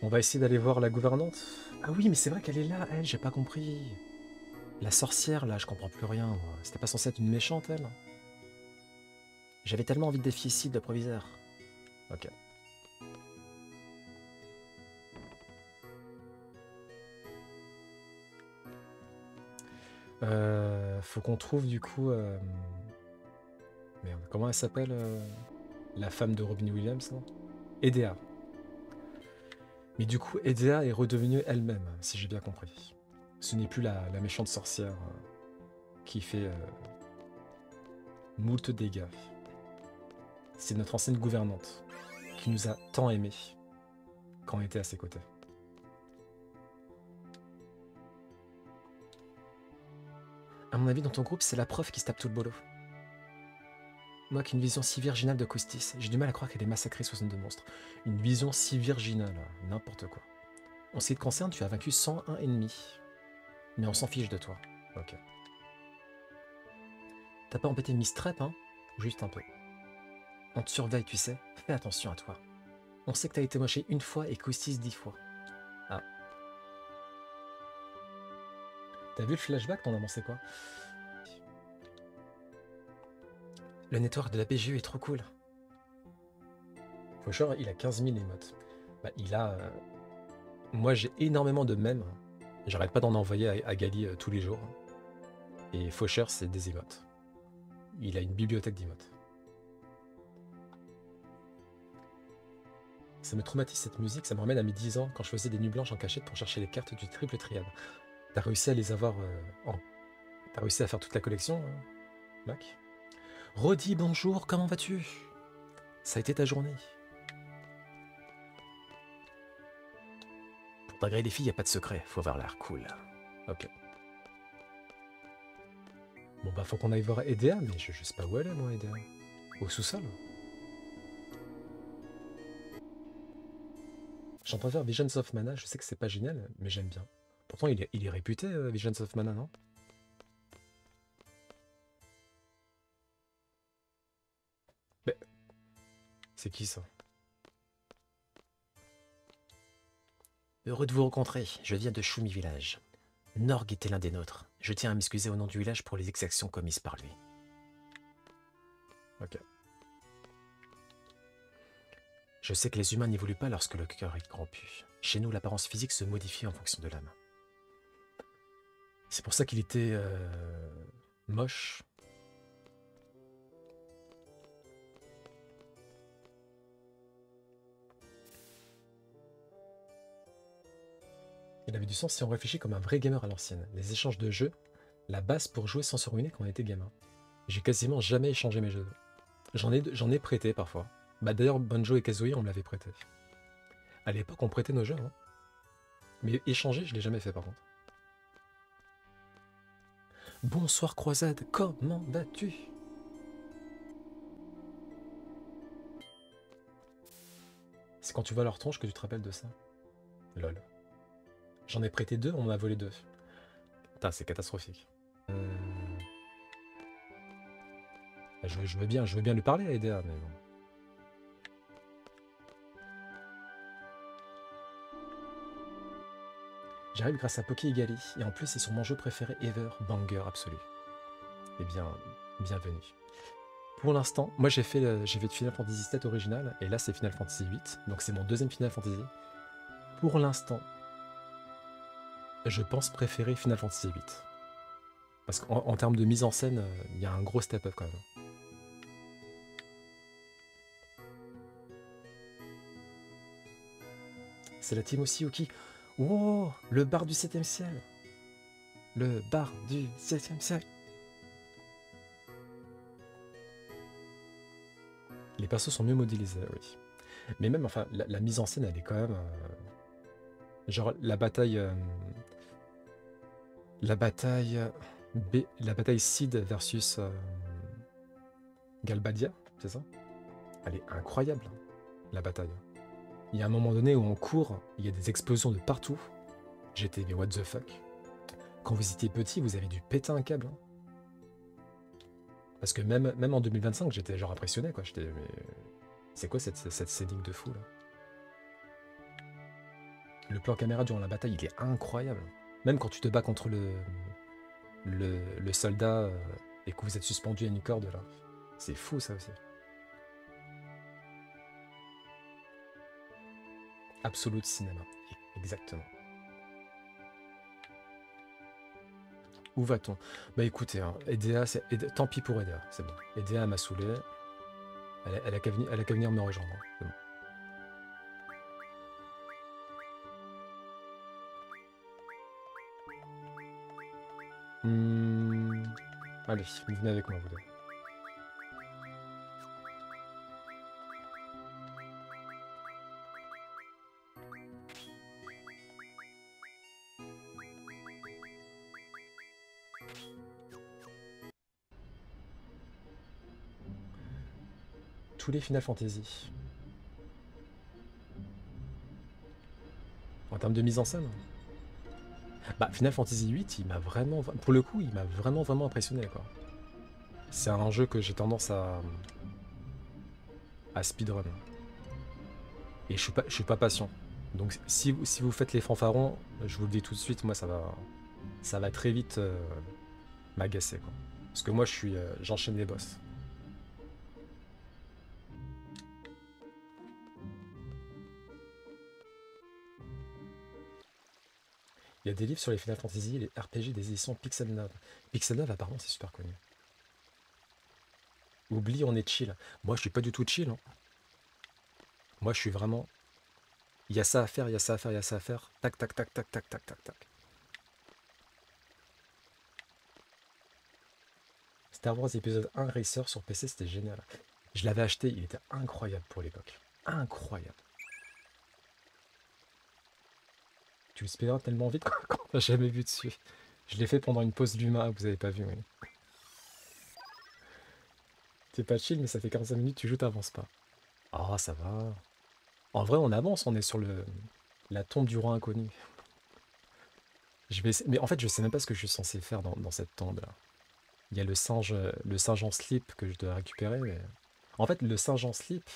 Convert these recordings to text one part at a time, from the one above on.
On va essayer d'aller voir la gouvernante. Ah oui, mais c'est vrai qu'elle est là, elle, j'ai pas compris. La sorcière, là, je comprends plus rien, moi. C'était pas censé être une méchante, elle? J'avais tellement envie de défier Sid, le proviseur. Ok. Faut qu'on trouve, du coup... Merde, comment elle s'appelle, la femme de Robin Williams, là? Edea. Mais du coup, Edea est redevenue elle-même, si j'ai bien compris. Ce n'est plus la méchante sorcière qui fait moult dégâts. C'est notre ancienne gouvernante, qui nous a tant aimés quand on était à ses côtés. À mon avis, dans ton groupe, c'est la prof qui se tape tout le boulot. Moi qui ai une vision si virginale de Costis, j'ai du mal à croire qu'elle ait massacré 62 monstres. Une vision si virginale, n'importe quoi. En ce qui te concerne, tu as vaincu 101 ennemis. Mais on s'en fiche de toi. Ok. T'as pas embêté Miss Trap, hein? Juste un peu. On te surveille, tu sais. Fais attention à toi. On sait que t'as été moché une fois et Costis 10 fois. Ah. T'as vu le flashback? T'en as pensé quoi? Le network de la BGE est trop cool. Faucheur, il a 15 000 émotes. Bah, il a... Moi, j'ai énormément de mèmes. J'arrête pas d'en envoyer à Gali tous les jours. Et Faucheur, c'est des émotes. Il a une bibliothèque d'émotes. Ça me traumatise cette musique, ça me ramène à mes 10 ans quand je faisais des nuits blanches en cachette pour chercher les cartes du triple triade. T'as réussi à les avoir T'as réussi à faire toute la collection, Mac? Rodi, bonjour, comment vas-tu? Ça a été ta journée? Pour draguer les filles, y a pas de secret, faut avoir l'air cool. Ok. Bon bah faut qu'on aille voir Edea, mais je sais pas où elle est moi, Edea. Au sous-sol? Je suis en train de faire Visions of Mana, je sais que c'est pas génial, mais j'aime bien. Pourtant il est réputé, Visions of Mana, non? Mais c'est qui ça? Heureux de vous rencontrer, je viens de Shumi Village. Norg était l'un des nôtres. Je tiens à m'excuser au nom du village pour les exactions commises par lui. Ok. Je sais que les humains n'évoluent pas lorsque le cœur est corrompu. Chez nous, l'apparence physique se modifie en fonction de l'âme. C'est pour ça qu'il était moche. Il avait du sens si on réfléchit comme un vrai gamer à l'ancienne. Les échanges de jeux, la base pour jouer sans se ruiner quand on était gamin. J'ai quasiment jamais échangé mes jeux. J'en ai prêté parfois. Bah d'ailleurs, Banjo et Kazooie, on me l'avait prêté. À l'époque, on prêtait nos jeux, hein. Mais échanger, je l'ai jamais fait par contre. Bonsoir Croisade, comment vas-tu? C'est quand tu vois leur tronche que tu te rappelles de ça. Lol. J'en ai prêté deux, on m'en a volé deux. Putain, c'est catastrophique. Je veux bien lui parler à Edea, mais bon. J'arrive grâce à Poké Gali, et en plus c'est sur mon jeu préféré ever, banger absolu. Eh bien, bienvenue. Pour l'instant, moi j'ai fait Final Fantasy VII original, et là c'est Final Fantasy VIII, donc c'est mon deuxième Final Fantasy. Pour l'instant, je pense préférer Final Fantasy VIII. Parce qu'en termes de mise en scène, il y a un gros step-up quand même. C'est la team aussi, Oki. Wow, le bar du 7ème ciel. Le bar du 7ème ciel. Les persos sont mieux modélisés, oui. Mais même, enfin, la mise en scène, elle est quand même... genre, la bataille... la bataille... la bataille Cid versus Galbadia, c'est ça? Elle est incroyable, la bataille. Il y a un moment donné où on court, il y a des explosions de partout. J'étais, mais what the fuck? Quand vous étiez petit, vous avez dû péter un câble, hein. Parce que même en 2025, j'étais genre impressionné, quoi. J'étais, mais c'est quoi cette scénique de fou, là? Le plan caméra durant la bataille, il est incroyable. Même quand tu te bats contre le soldat et que vous êtes suspendu à une corde là. C'est fou ça aussi. Absolute cinéma. Exactement. Où va-t-on? Bah écoutez, hein, EDA, tant pis pour EDA, c'est bon. EDA m'a saoulé. Elle a qu'à venir me rejoindre. Hein, c'est bon. Allez, venez avec moi, vous deux. Tous les Final Fantasy. En termes de mise en scène. Bah, Final Fantasy VIII, il m'a vraiment... Pour le coup, il m'a vraiment impressionné, quoi. C'est un jeu que j'ai tendance à speedrun. Et je suis pas patient. Donc si vous faites les fanfarons, je vous le dis tout de suite, moi ça va très vite m'agacer, quoi. Parce que moi j'enchaîne les boss. Il y a des livres sur les Final Fantasy et les RPG des éditions Pixel 9. Pixel 9 apparemment c'est super connu. Oublie, on est chill. Moi je suis pas du tout chill, hein. Moi je suis vraiment... Il y a ça à faire, il y a ça à faire, il y a ça à faire. Tac, tac, tac, tac, tac, tac, tac, tac. Star Wars épisode 1 Racer sur PC, c'était génial. Je l'avais acheté, il était incroyable pour l'époque. Incroyable. Tu le speedrun tellement vite qu'on n'a jamais vu dessus. Je l'ai fait pendant une pause d'humain, vous avez pas vu, oui. T'es pas chill, mais ça fait 45 minutes, tu joues, t'avances pas. Ah, ça va. En vrai, on avance, on est sur la tombe du roi inconnu. Mais en fait, je sais même pas ce que je suis censé faire dans cette tombe-là. Il y a le singe en slip que je dois récupérer, mais... En fait, le singe en slip,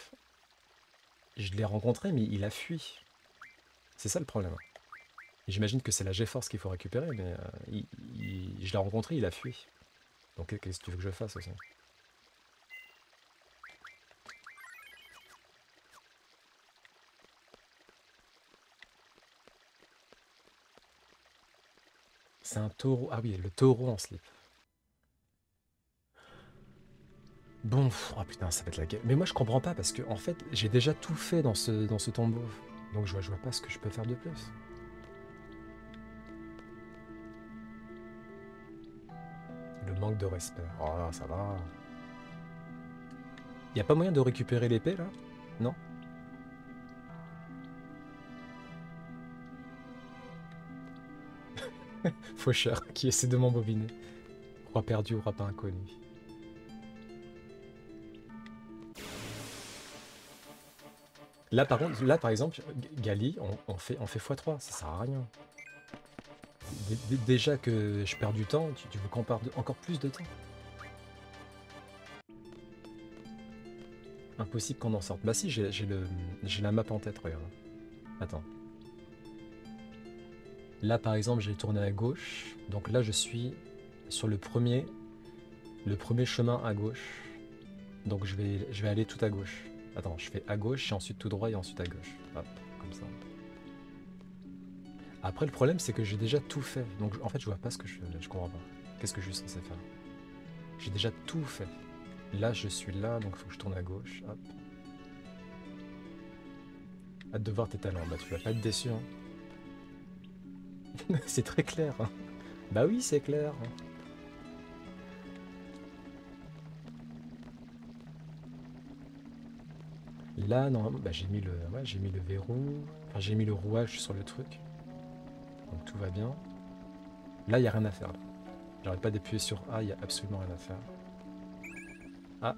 je l'ai rencontré, mais il a fui. C'est ça le problème. J'imagine que c'est la GeForce qu'il faut récupérer, mais je l'ai rencontré, il a fui. Donc qu'est-ce que tu veux que je fasse aussi? C'est un taureau. Ah oui, le taureau en slip. Bon, oh putain, ça va être la gueule. Mais moi je comprends pas parce que en fait j'ai déjà tout fait dans ce tombeau. Donc je vois pas ce que je peux faire de plus. Le manque de respect. Oh ça va. Y a pas moyen de récupérer l'épée là? Non? Faucheur qui essaie de m'embobiner. Roi perdu ou roi pas inconnu. Là par exemple, Gali, on fait x3, ça sert à rien. Déjà que je perds du temps, tu veux qu'on perde encore plus de temps? Impossible qu'on en sorte. Bah si, j'ai la map en tête, regarde. Attends. Là par exemple, j'ai tourné à gauche. Donc là je suis sur le premier chemin à gauche. Donc je vais aller tout à gauche. Attends, je fais à gauche et ensuite tout droit et ensuite à gauche. Hop, comme ça. Après le problème c'est que j'ai déjà tout fait. Donc en fait je vois pas ce que je comprends pas. Qu'est-ce que je suis censé faire? J'ai déjà tout fait. Là je suis là, donc il faut que je tourne à gauche. Hop. Hâte de voir tes talents. Bah tu vas pas être déçu, hein. C'est très clair, hein. Bah oui, c'est clair. Là, normalement, bah, j'ai mis le verrou. Enfin, j'ai mis le rouage sur le truc. Donc tout va bien. Là, il n'y a rien à faire. J'arrête pas d'appuyer sur A, il n'y a absolument rien à faire. Ah.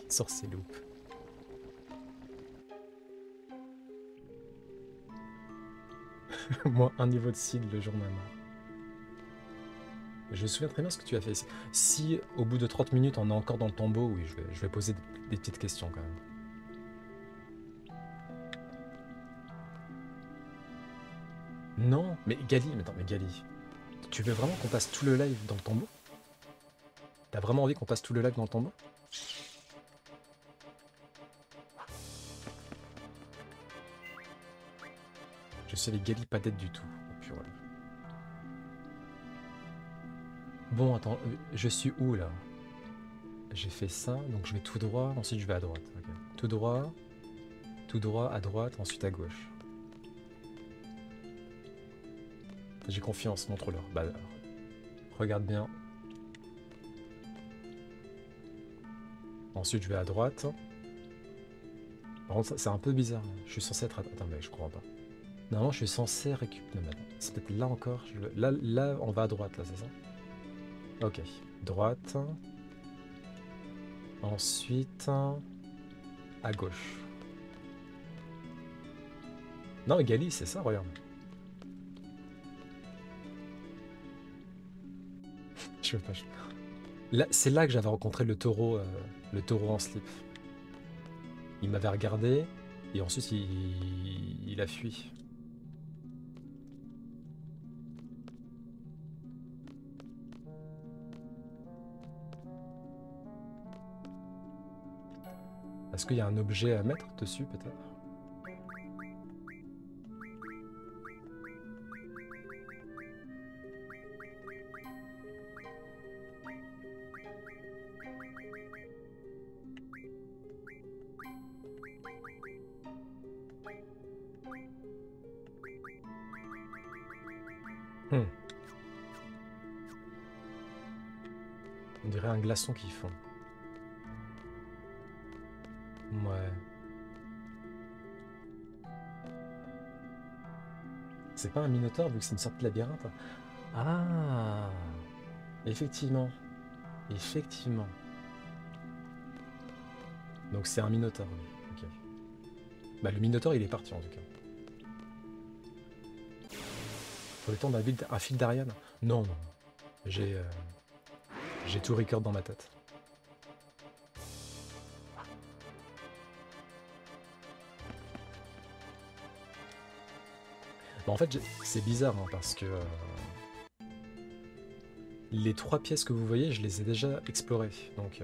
Il sort ses loupes. Moi, un niveau de seed le jour même. Je me souviens très bien ce que tu as fait. Si au bout de 30 minutes on est encore dans le tombeau, oui, je vais poser des petites questions quand même. Non, mais Gali, mais attends, mais Gali, tu veux vraiment qu'on passe tout le live dans le tombeau? T'as vraiment envie qu'on passe tout le live dans le tombeau? Je sais les Gali pas d'être du tout. Oh, purée. Bon, attends, je suis où là? J'ai fait ça, donc je vais tout droit, ensuite je vais à droite. Ok. Tout droit, à droite, ensuite à gauche. J'ai confiance, montre-leur. Bah, regarde bien. Ensuite je vais à droite. Par contre, c'est un peu bizarre. Je suis censé être... Attends, mais je crois pas. Normalement, je suis censé récupérer... C'est peut-être là encore. Là, on va à droite, là, c'est ça? Ok. Droite. Ensuite... à gauche. Non, Gali, c'est ça, regarde. Je veux pas... Là, c'est là que j'avais rencontré le taureau en slip. Il m'avait regardé, et ensuite, il a fui. Est-ce qu'il y a un objet à mettre dessus, peut-être? Hmm. On dirait un glaçon qui fond. Ouais. C'est pas un minotaure vu que c'est une sorte de labyrinthe. Ah, effectivement. Effectivement. Donc c'est un minotaure, oui. Ok. Bah le minotaure il est parti en tout cas. Faut le temps un fil d'Ariane? Non, non. J'ai j'ai tout record dans ma tête. Bah, en fait c'est bizarre hein, parce que les 3 pièces que vous voyez je les ai déjà explorées. Donc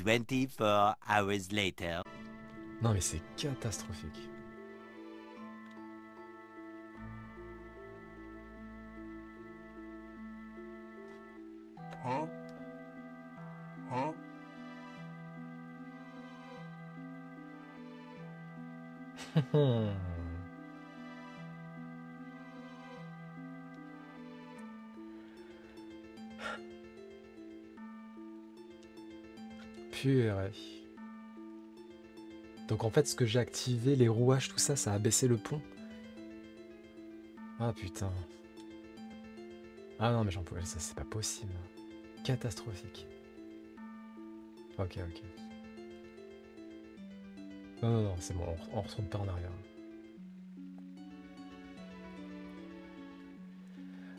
24 hours later. non mais c'est catastrophique. Purée. Donc en fait ce que j'ai activé, les rouages, tout ça, ça a baissé le pont. Ah putain. Ah non mais j'en pouvais, ça c'est pas possible. Catastrophique. Ok, ok. Non, non, non, c'est bon, on retourne pas en arrière.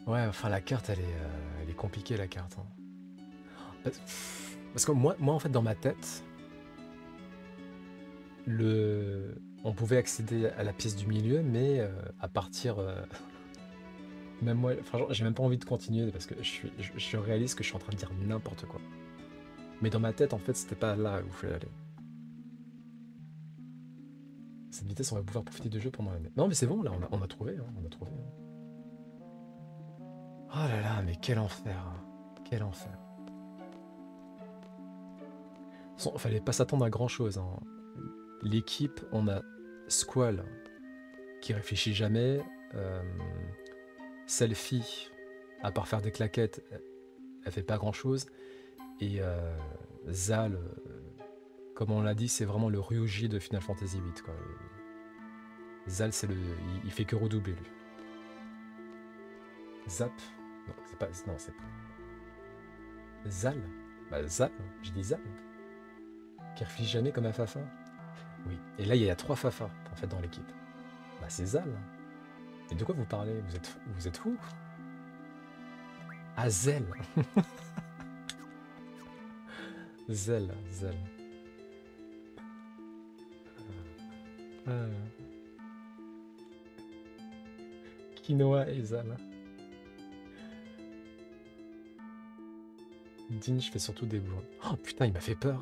Ouais, enfin la carte elle est compliquée la carte. Hein. Parce que moi en fait dans ma tête, on pouvait accéder à la pièce du milieu, mais à partir... même moi, franchement, j'ai même pas envie de continuer parce que je réalise que je suis en train de dire n'importe quoi. Mais dans ma tête, en fait, c'était pas là où il fallait aller. Cette vitesse, on va pouvoir profiter du jeu pendant l'année. Non, mais c'est bon, là, on a trouvé. Hein, on a trouvé. Hein. Oh là là, mais quel enfer. Hein. Quel enfer. Fallait pas s'attendre à grand chose. Hein. L'équipe, on a Squall qui réfléchit jamais. Selfie, à part faire des claquettes, elle fait pas grand chose. Et Zal, comme on l'a dit, c'est vraiment le Ryuji de Final Fantasy VIII. Quoi. Zal, il fait que redoubler lui. Zap, non, c'est pas. Non, c'est pas. Zal, bah Zal, j'ai dit Zal. Qui réfléchit jamais comme un Fafa. Oui. Et là, il y a 3 Fafa en fait dans l'équipe. Bah c'est Zal. Et de quoi vous parlez? Vous êtes fous? Ah, Zell. Zell, Zell. Quinoa et Zell. Dinge fait surtout des bourdes. Oh putain, il m'a fait peur.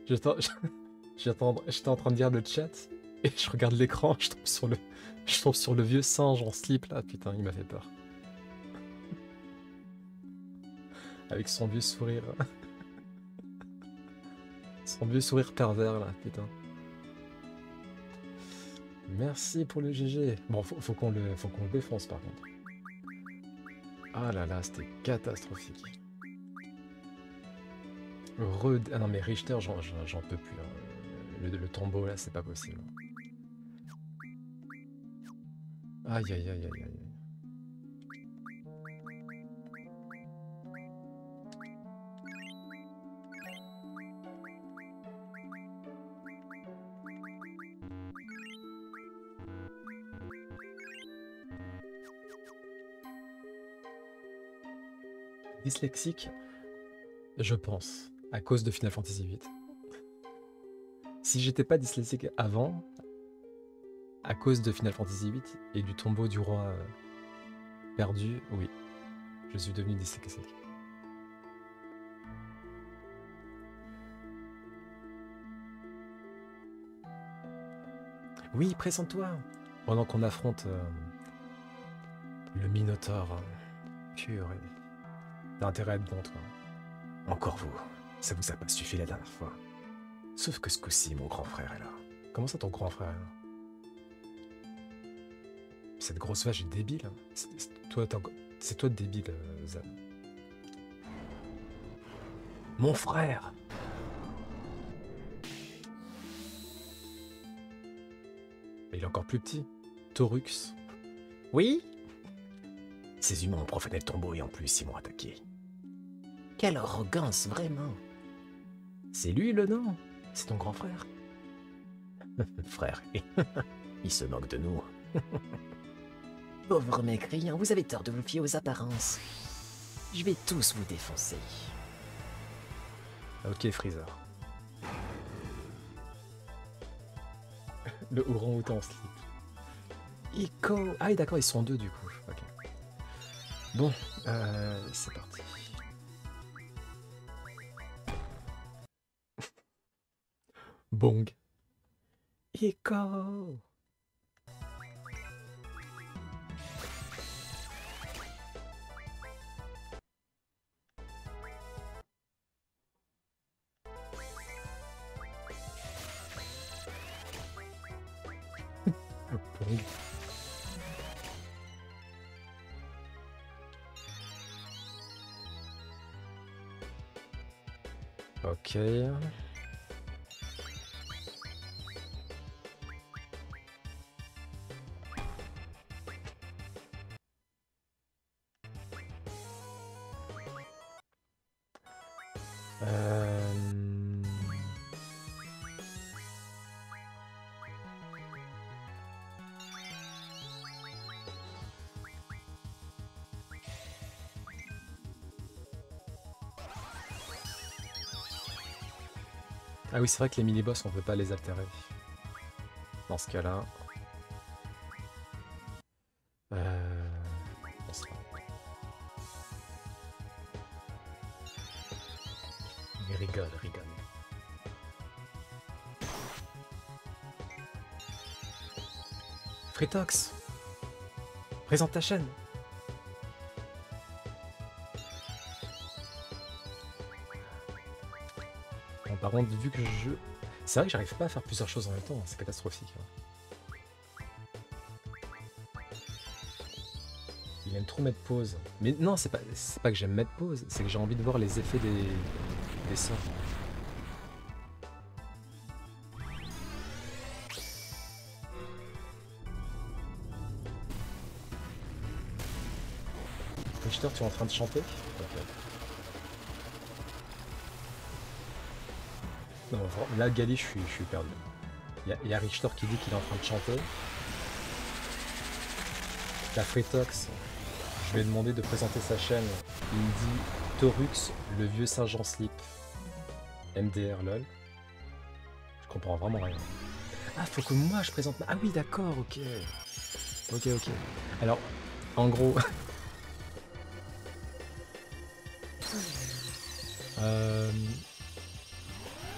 J'étais en train de lire le chat et je regarde l'écran, je tombe sur le vieux singe en slip là, putain, il m'a fait peur. Avec son vieux sourire. Son vieux sourire pervers là, putain. Merci pour le GG. Bon, faut qu'on le défonce par contre. Ah là là, c'était catastrophique. Ah non mais Richter, j'en peux plus. Hein. Le tombeau là, c'est pas possible. Aïe aïe aïe aïe aïe. Dyslexique, je pense, à cause de Final Fantasy VIII. Si j'étais pas dyslexique avant, à cause de Final Fantasy VIII et du tombeau du roi perdu, oui, je suis devenu dyslexique. Oui, présente-toi pendant qu'on affronte le Minotaure pur. T'as intérêt à être bon, toi. Encore vous. Ça vous a pas suffi la dernière fois. Sauf que ce coup-ci, mon grand frère est là. Comment ça, ton grand frère est là? Cette grosse vache est débile. C'est toi débile, Zan. Mon frère! Il est encore plus petit. Taurux. Oui? Ces humains ont profané le tombeau et en plus ils m'ont attaqué. Quelle arrogance, vraiment. C'est lui le nom? C'est ton grand frère? Frère, il se moque de nous. Pauvre mécréant, vous avez tort de vous fier aux apparences. Je vais tous vous défoncer. Ok, Freezer. Le orang-outan en slip. Ico. Ah oui, d'accord, ils sont deux du coup. Ok. Bon, c'est parti. Bong. Ico. Bong. Ok. Ah oui, c'est vrai que les mini-boss, on peut pas les altérer. Dans ce cas-là... on sera... Il rigole, rigole. Fritox, présente ta chaîne. Bon, par contre, vu que je... C'est vrai que j'arrive pas à faire plusieurs choses en même temps, c'est catastrophique. Hein. Il aime trop mettre pause. Mais non, c'est pas que j'aime mettre pause, c'est que j'ai envie de voir les effets des sorts. Richter, tu es en train de chanter? Okay. Non, là, Gali, je suis perdu. Il y a Richter qui dit qu'il est en train de chanter. La Fritox, je lui ai demandé de présenter sa chaîne. Il me dit Torux, le vieux sergent slip. MDR lol. Je comprends vraiment rien. Ah, faut que moi je présente ma... Ah oui, d'accord, ok. Ok, ok. Alors, en gros...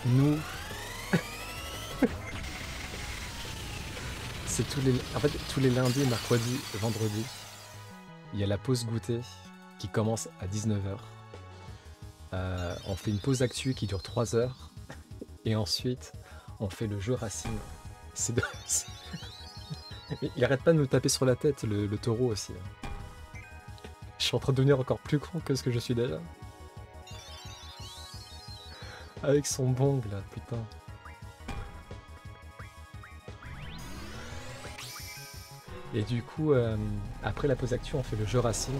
nous... C'est tous les... En fait, tous les lundis, mercredis, vendredis, il y a la pause goûter qui commence à 19h. On fait une pause actu qui dure 3 heures. Et ensuite, on fait le jeu Racing. C'est de... Il arrête pas de nous taper sur la tête, le taureau aussi. Je suis en train de devenir encore plus con que ce que je suis déjà. Avec son bong là, putain. Et du coup, après la pause actu, on fait le jeu Racing.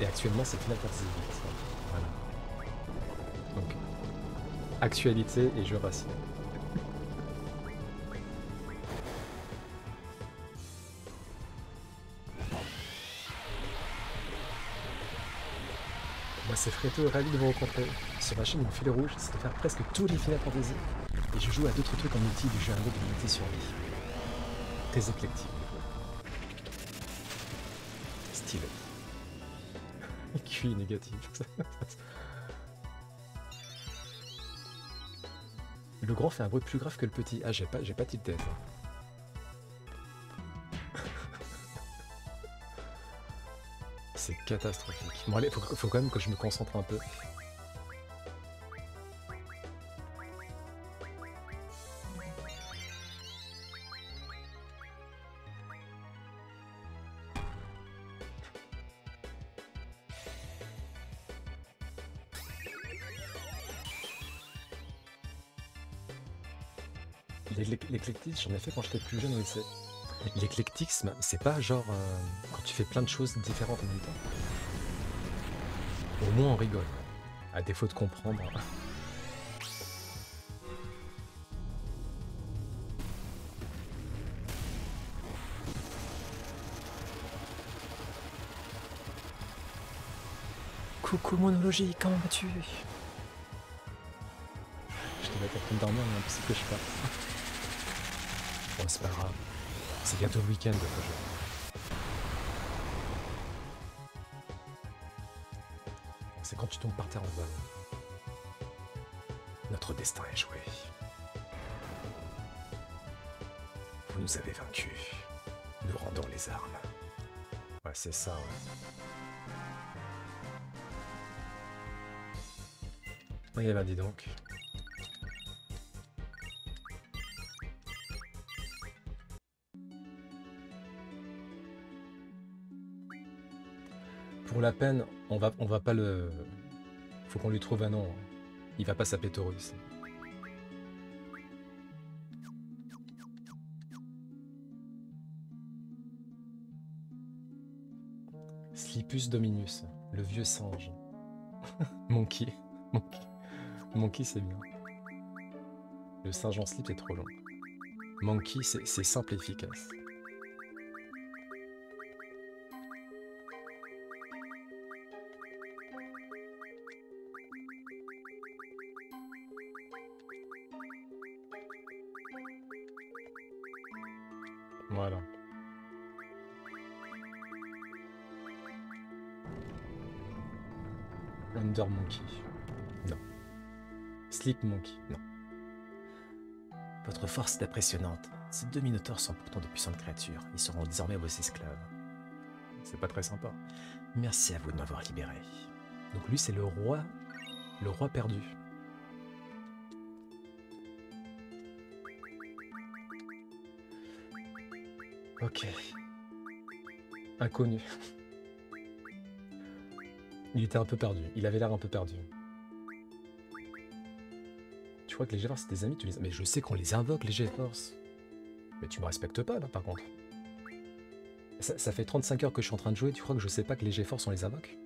Et actuellement, c'est Final Fantasy VIII. Voilà. Donc, actualité et jeu Racing. Moi, c'est Freto, ravi de vous rencontrer. Sur ma chaîne, mon fil rouge, c'est de faire presque tous les Final Fantasy. Et je joue à d'autres trucs en multi, du jeu à de l'unité sur vie. Très éclectique. Stylé. QI négatif. Le grand fait un bruit plus grave que le petit. Ah, j'ai pas tilté ça. C'est catastrophique. Bon allez, faut quand même que je me concentre un peu. L'éclectisme, j'en ai fait quand j'étais plus jeune au lycée. L'éclectisme, c'est pas genre quand tu fais plein de choses différentes en même temps. Au moins on rigole, à défaut de comprendre. Coucou monologie, comment vas-tu? Je devais être en train de dormir, mais impossible que je parte. Bon, c'est pas grave. C'est bientôt le week-end, c'est quand tu tombes par terre en bas. Notre destin est joué. Vous nous avez vaincus. Nous rendons les armes. Ouais, c'est ça, ouais. Oui, ben dis donc. Pour la peine, on va pas le... Faut qu'on lui trouve un nom. Il va pas s'appeler Taurus. Slipus Dominus, le vieux singe. Monkey. Monkey, c'est bien. Le singe en slip, c'est trop long. Monkey, c'est simple et efficace. Voilà. Under Monkey. Non. Sleep Monkey. Non. Votre force est impressionnante. Ces 2 minotaures sont pourtant de puissantes créatures. Ils seront désormais vos esclaves. C'est pas très sympa. Merci à vous de m'avoir libéré. Donc lui, c'est le roi perdu. Ok. Inconnu. Il était un peu perdu. Il avait l'air un peu perdu. Tu crois que les GeForce c'est tes amis, tu les... Mais je sais qu'on les invoque, les GeForce. Mais tu me respectes pas, là, par contre. Ça fait 35 heures que je suis en train de jouer, tu crois que je sais pas que les GeForce on les invoque?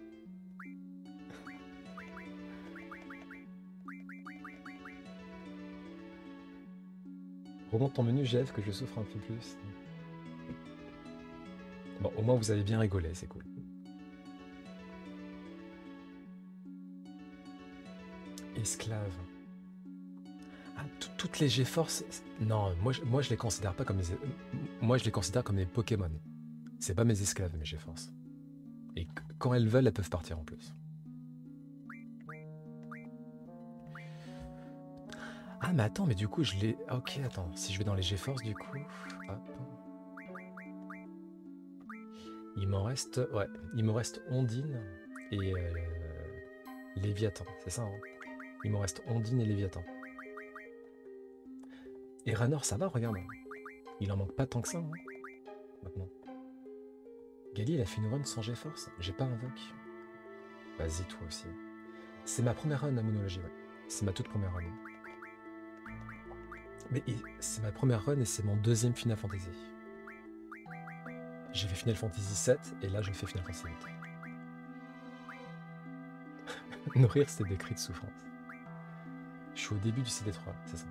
Remonte ton menu GF que je souffre un peu plus. Bon, au moins vous avez bien rigolé, c'est cool. Esclave. Ah, toutes les GeForce... Non, moi je les considère pas comme des... Moi je les considère comme des Pokémon. C'est pas mes esclaves, mes GeForce. Et quand elles veulent, elles peuvent partir en plus. Ah mais attends, mais du coup je les... Ok, attends, si je vais dans les GeForce du coup... Hop. Il m'en reste... Ouais, il me reste Ondine et Léviathan, c'est ça, hein. Il me reste Ondine et Léviathan. Et Ranor, ça va, regarde. Il en manque pas tant que ça, hein, maintenant. Gali, il a fait une run sans GeForce. J'ai pas invoque. Vas-y, toi aussi. C'est ma première run à Monologie, ouais. C'est ma toute première run. Mais c'est ma première run et c'est mon deuxième Final Fantasy. J'ai fait Final Fantasy 7 et là je fais Final Fantasy 8. Nourrir, c'était des cris de souffrance. Je suis au début du CD3, c'est ça.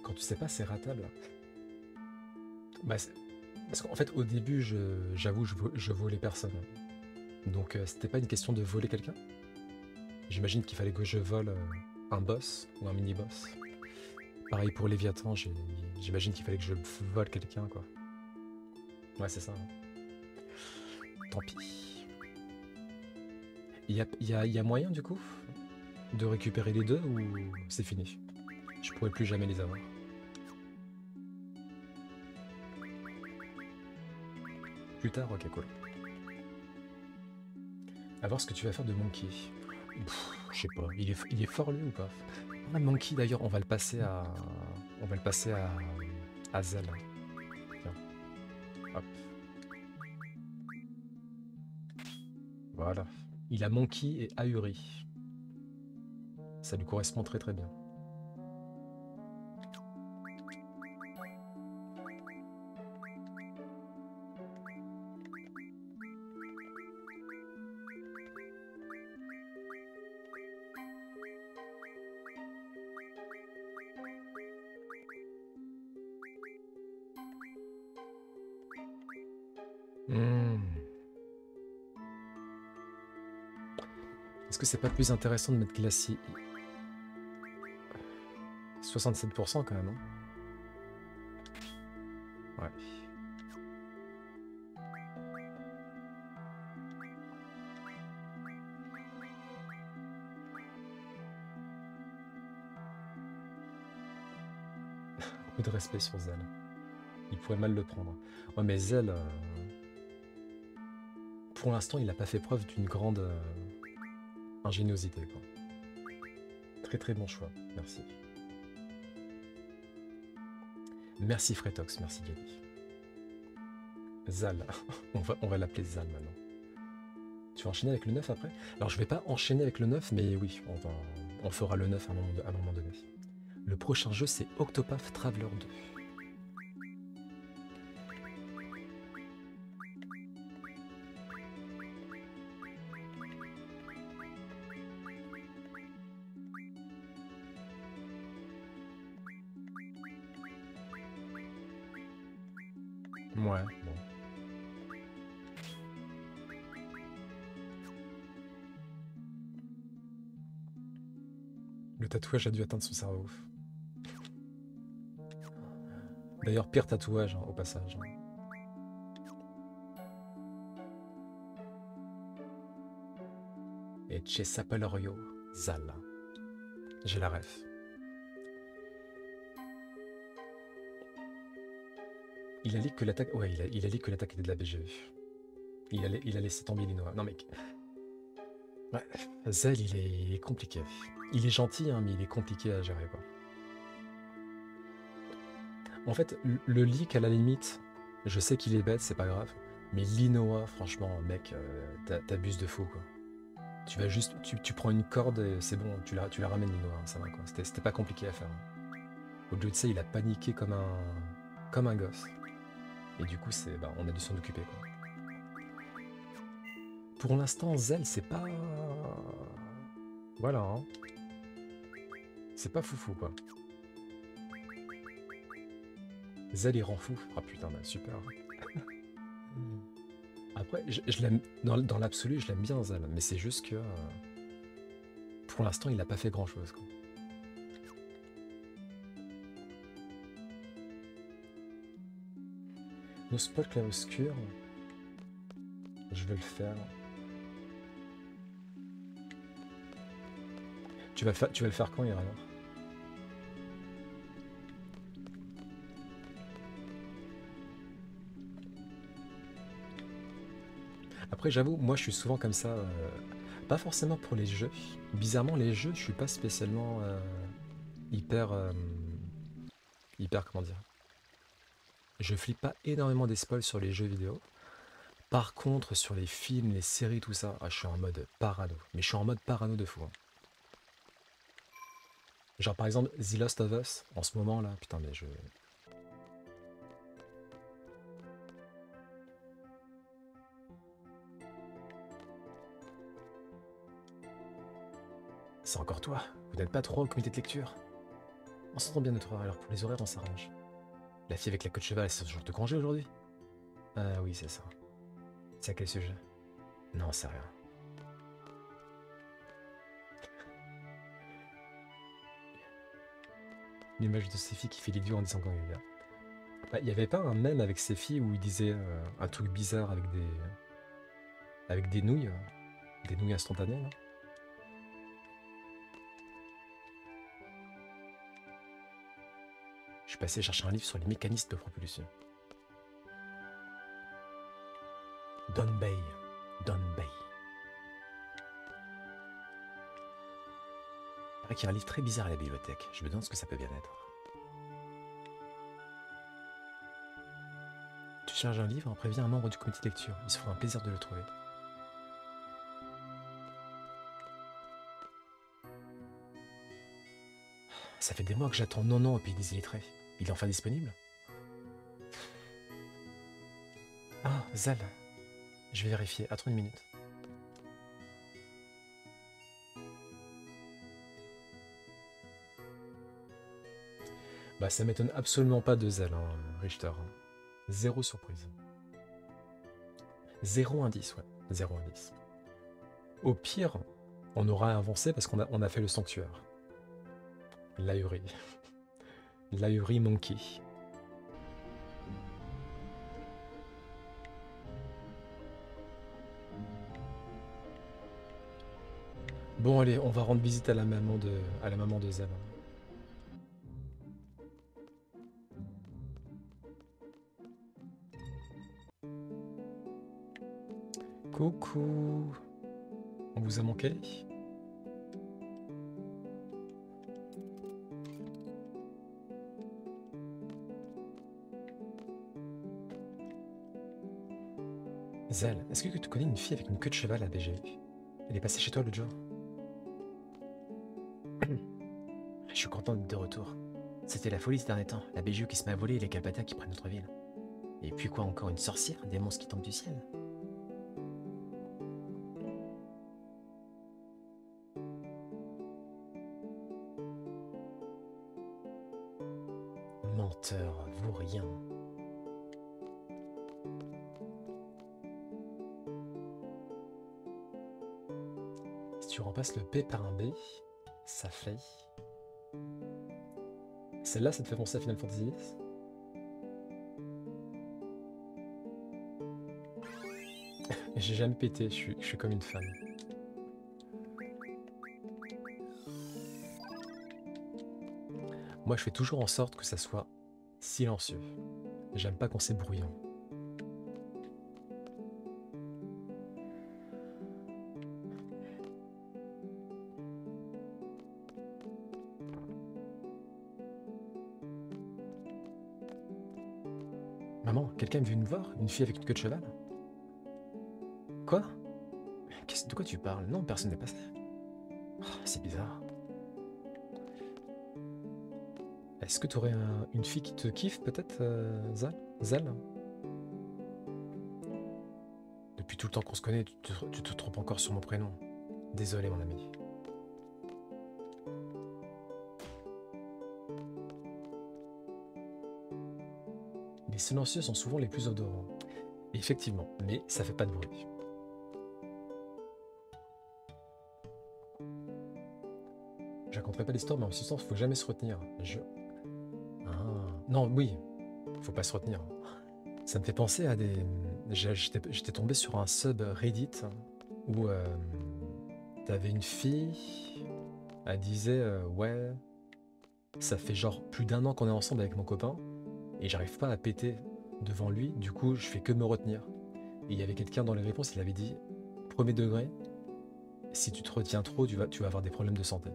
Quand tu sais pas, c'est ratable. Bah, parce qu'en fait, au début, j'avoue, je volais personne. Donc, c'était pas une question de voler quelqu'un. J'imagine qu'il fallait que je vole un boss ou un mini-boss. Pareil pour Léviathan, j'imagine qu'il fallait que je vole quelqu'un, quoi. Ouais, c'est ça. Tant pis. Il y a moyen, du coup, de récupérer les deux ou c'est fini? Je pourrais plus jamais les avoir. Plus tard, ok, cool. A voir ce que tu vas faire de Monkey. Je sais pas, il est fort lui ou pas? Ah, Monkey d'ailleurs, on va le passer à Zel. Tiens. Hop. Voilà. Il a Monkey et Ahuri. Ça lui correspond très très bien. Est-ce que c'est pas plus intéressant de mettre Glacier 67% quand même, hein. Ouais. Beaucoup de respect sur Zel. Il pourrait mal le prendre. Ouais, mais Zel, pour l'instant, il n'a pas fait preuve d'une grande ingéniosité, quoi. Très très bon choix, merci. Merci Fretox, merci Gali. Zal, on va l'appeler Zal maintenant. Tu vas enchaîner avec le 9 après? Alors je vais pas enchaîner avec le 9, mais oui, on fera le 9 à un moment donné. Le prochain jeu c'est Octopath Traveler 2. Ouais, bon. Le tatouage a dû atteindre son cerveau. D'ailleurs, pire tatouage, hein, au passage. Et Chesapalorio, Zal. J'ai la ref. Il a dit que l'attaque... Ouais, il a dit que l'attaque était de la BGE. Il a laissé tomber l'Inoa. Non mec. Ouais, Zal, il est compliqué. Il est gentil, hein, mais il est compliqué à gérer, quoi. En fait, le leak, à la limite, je sais qu'il est bête, c'est pas grave. Mais l'Inoa, franchement, mec, t'abuses de fou, quoi. Tu vas juste... Tu prends une corde et c'est bon, tu la ramènes l'Inoa, hein, ça va, quoi. C'était pas compliqué à faire. Au lieu de ça, il a paniqué comme un gosse. Et du coup, on a dû s'en occuper, quoi. Pour l'instant, Zel, c'est pas... Voilà, hein. C'est pas foufou, quoi. Zel, il rend fou. Ah putain, bah super. Après, je l'aime dans l'absolu, je l'aime bien Zal, mais c'est juste que pour l'instant, il a pas fait grand-chose, quoi. Nos spots clair-obscur, je vais le faire. Tu vas le faire quand, Irana? Après, j'avoue, moi, je suis souvent comme ça. Pas forcément pour les jeux. Bizarrement, les jeux, je suis pas spécialement hyper... hyper, comment dire? Je flippe pas énormément des spoils sur les jeux vidéo. Par contre, sur les films, les séries, tout ça, je suis en mode parano. Mais je suis en mode parano de fou, hein. Genre, par exemple, The Last of Us, en ce moment, là, putain, mais je... C'est encore toi. Vous n'êtes pas trop au comité de lecture. On s'entend bien notre heure, alors pour les horaires, on s'arrange. La fille avec la queue de cheval, c'est ce jour de congé aujourd'hui? Ah oui, c'est ça. C'est à quel sujet? Non, c'est rien. L'image de ces filles qui fait l'idiot en disant quand il y a... Bah, il y avait pas un mème avec ces filles où il disait un truc bizarre avec des nouilles instantanées, là? Je suis passé chercher un livre sur les mécanismes de propulsion. Don Bay. Don Bay. Il paraît qu'il y a un livre très bizarre à la bibliothèque. Je me demande ce que ça peut bien être. Tu cherches un livre, préviens un membre du comité de lecture. Il se fera un plaisir de le trouver. Ça fait des mois que j'attends Nonon au pays des illettrés. Il est enfin disponible? Ah, Zal. Je vais vérifier. Attends une minute. Bah, ça m'étonne absolument pas de Zal, hein, Richter. Zéro surprise. Zéro indice, ouais. Zéro indice. Au pire, on aura avancé parce qu'on a fait le sanctuaire. L'Ahuri. L'Ahuri Monkey. Bon, allez, on va rendre visite à la maman de Zal. Coucou. On vous a manqué? Zal, est-ce que tu connais une fille avec une queue de cheval à BG? Elle est passée chez toi l'autre jour. Je suis content d'être de retour. C'était la folie ces derniers temps. La BGU qui se met à voler et les Calpata qui prennent notre ville. Et puis quoi encore, une sorcière, des monstres qui tombent du ciel? Menteur, vaut rien. Si tu remplaces le P par un B, ça fait... Celle-là, ça te fait penser à Final Fantasy X? J'ai jamais pété, je suis comme une femme. Moi, je fais toujours en sorte que ça soit silencieux. J'aime pas quand c'est bruyant. Maman, quelqu'un est venu me voir? Une fille avec une queue de cheval? Quoi? De quoi tu parles? Non, personne n'est passé. Oh, c'est bizarre. Est-ce que tu aurais une fille qui te kiffe, peut-être, Zal? Depuis tout le temps qu'on se connaît, tu te trompes encore sur mon prénom. Désolé, mon ami. Les silencieux sont souvent les plus odorants. Effectivement, mais ça fait pas de bruit. Je raconterai pas l'histoire, mais en substance, faut jamais se retenir. Ah. Non, oui, faut pas se retenir. Ça me fait penser à des... J'étais tombé sur un sub Reddit où t'avais une fille, elle disait ouais, ça fait genre plus d'1 an qu'on est ensemble avec mon copain et j'arrive pas à péter devant lui, du coup je fais que me retenir. Et il y avait quelqu'un dans les réponses, il avait dit premier degré, si tu te retiens trop, tu vas avoir des problèmes de santé.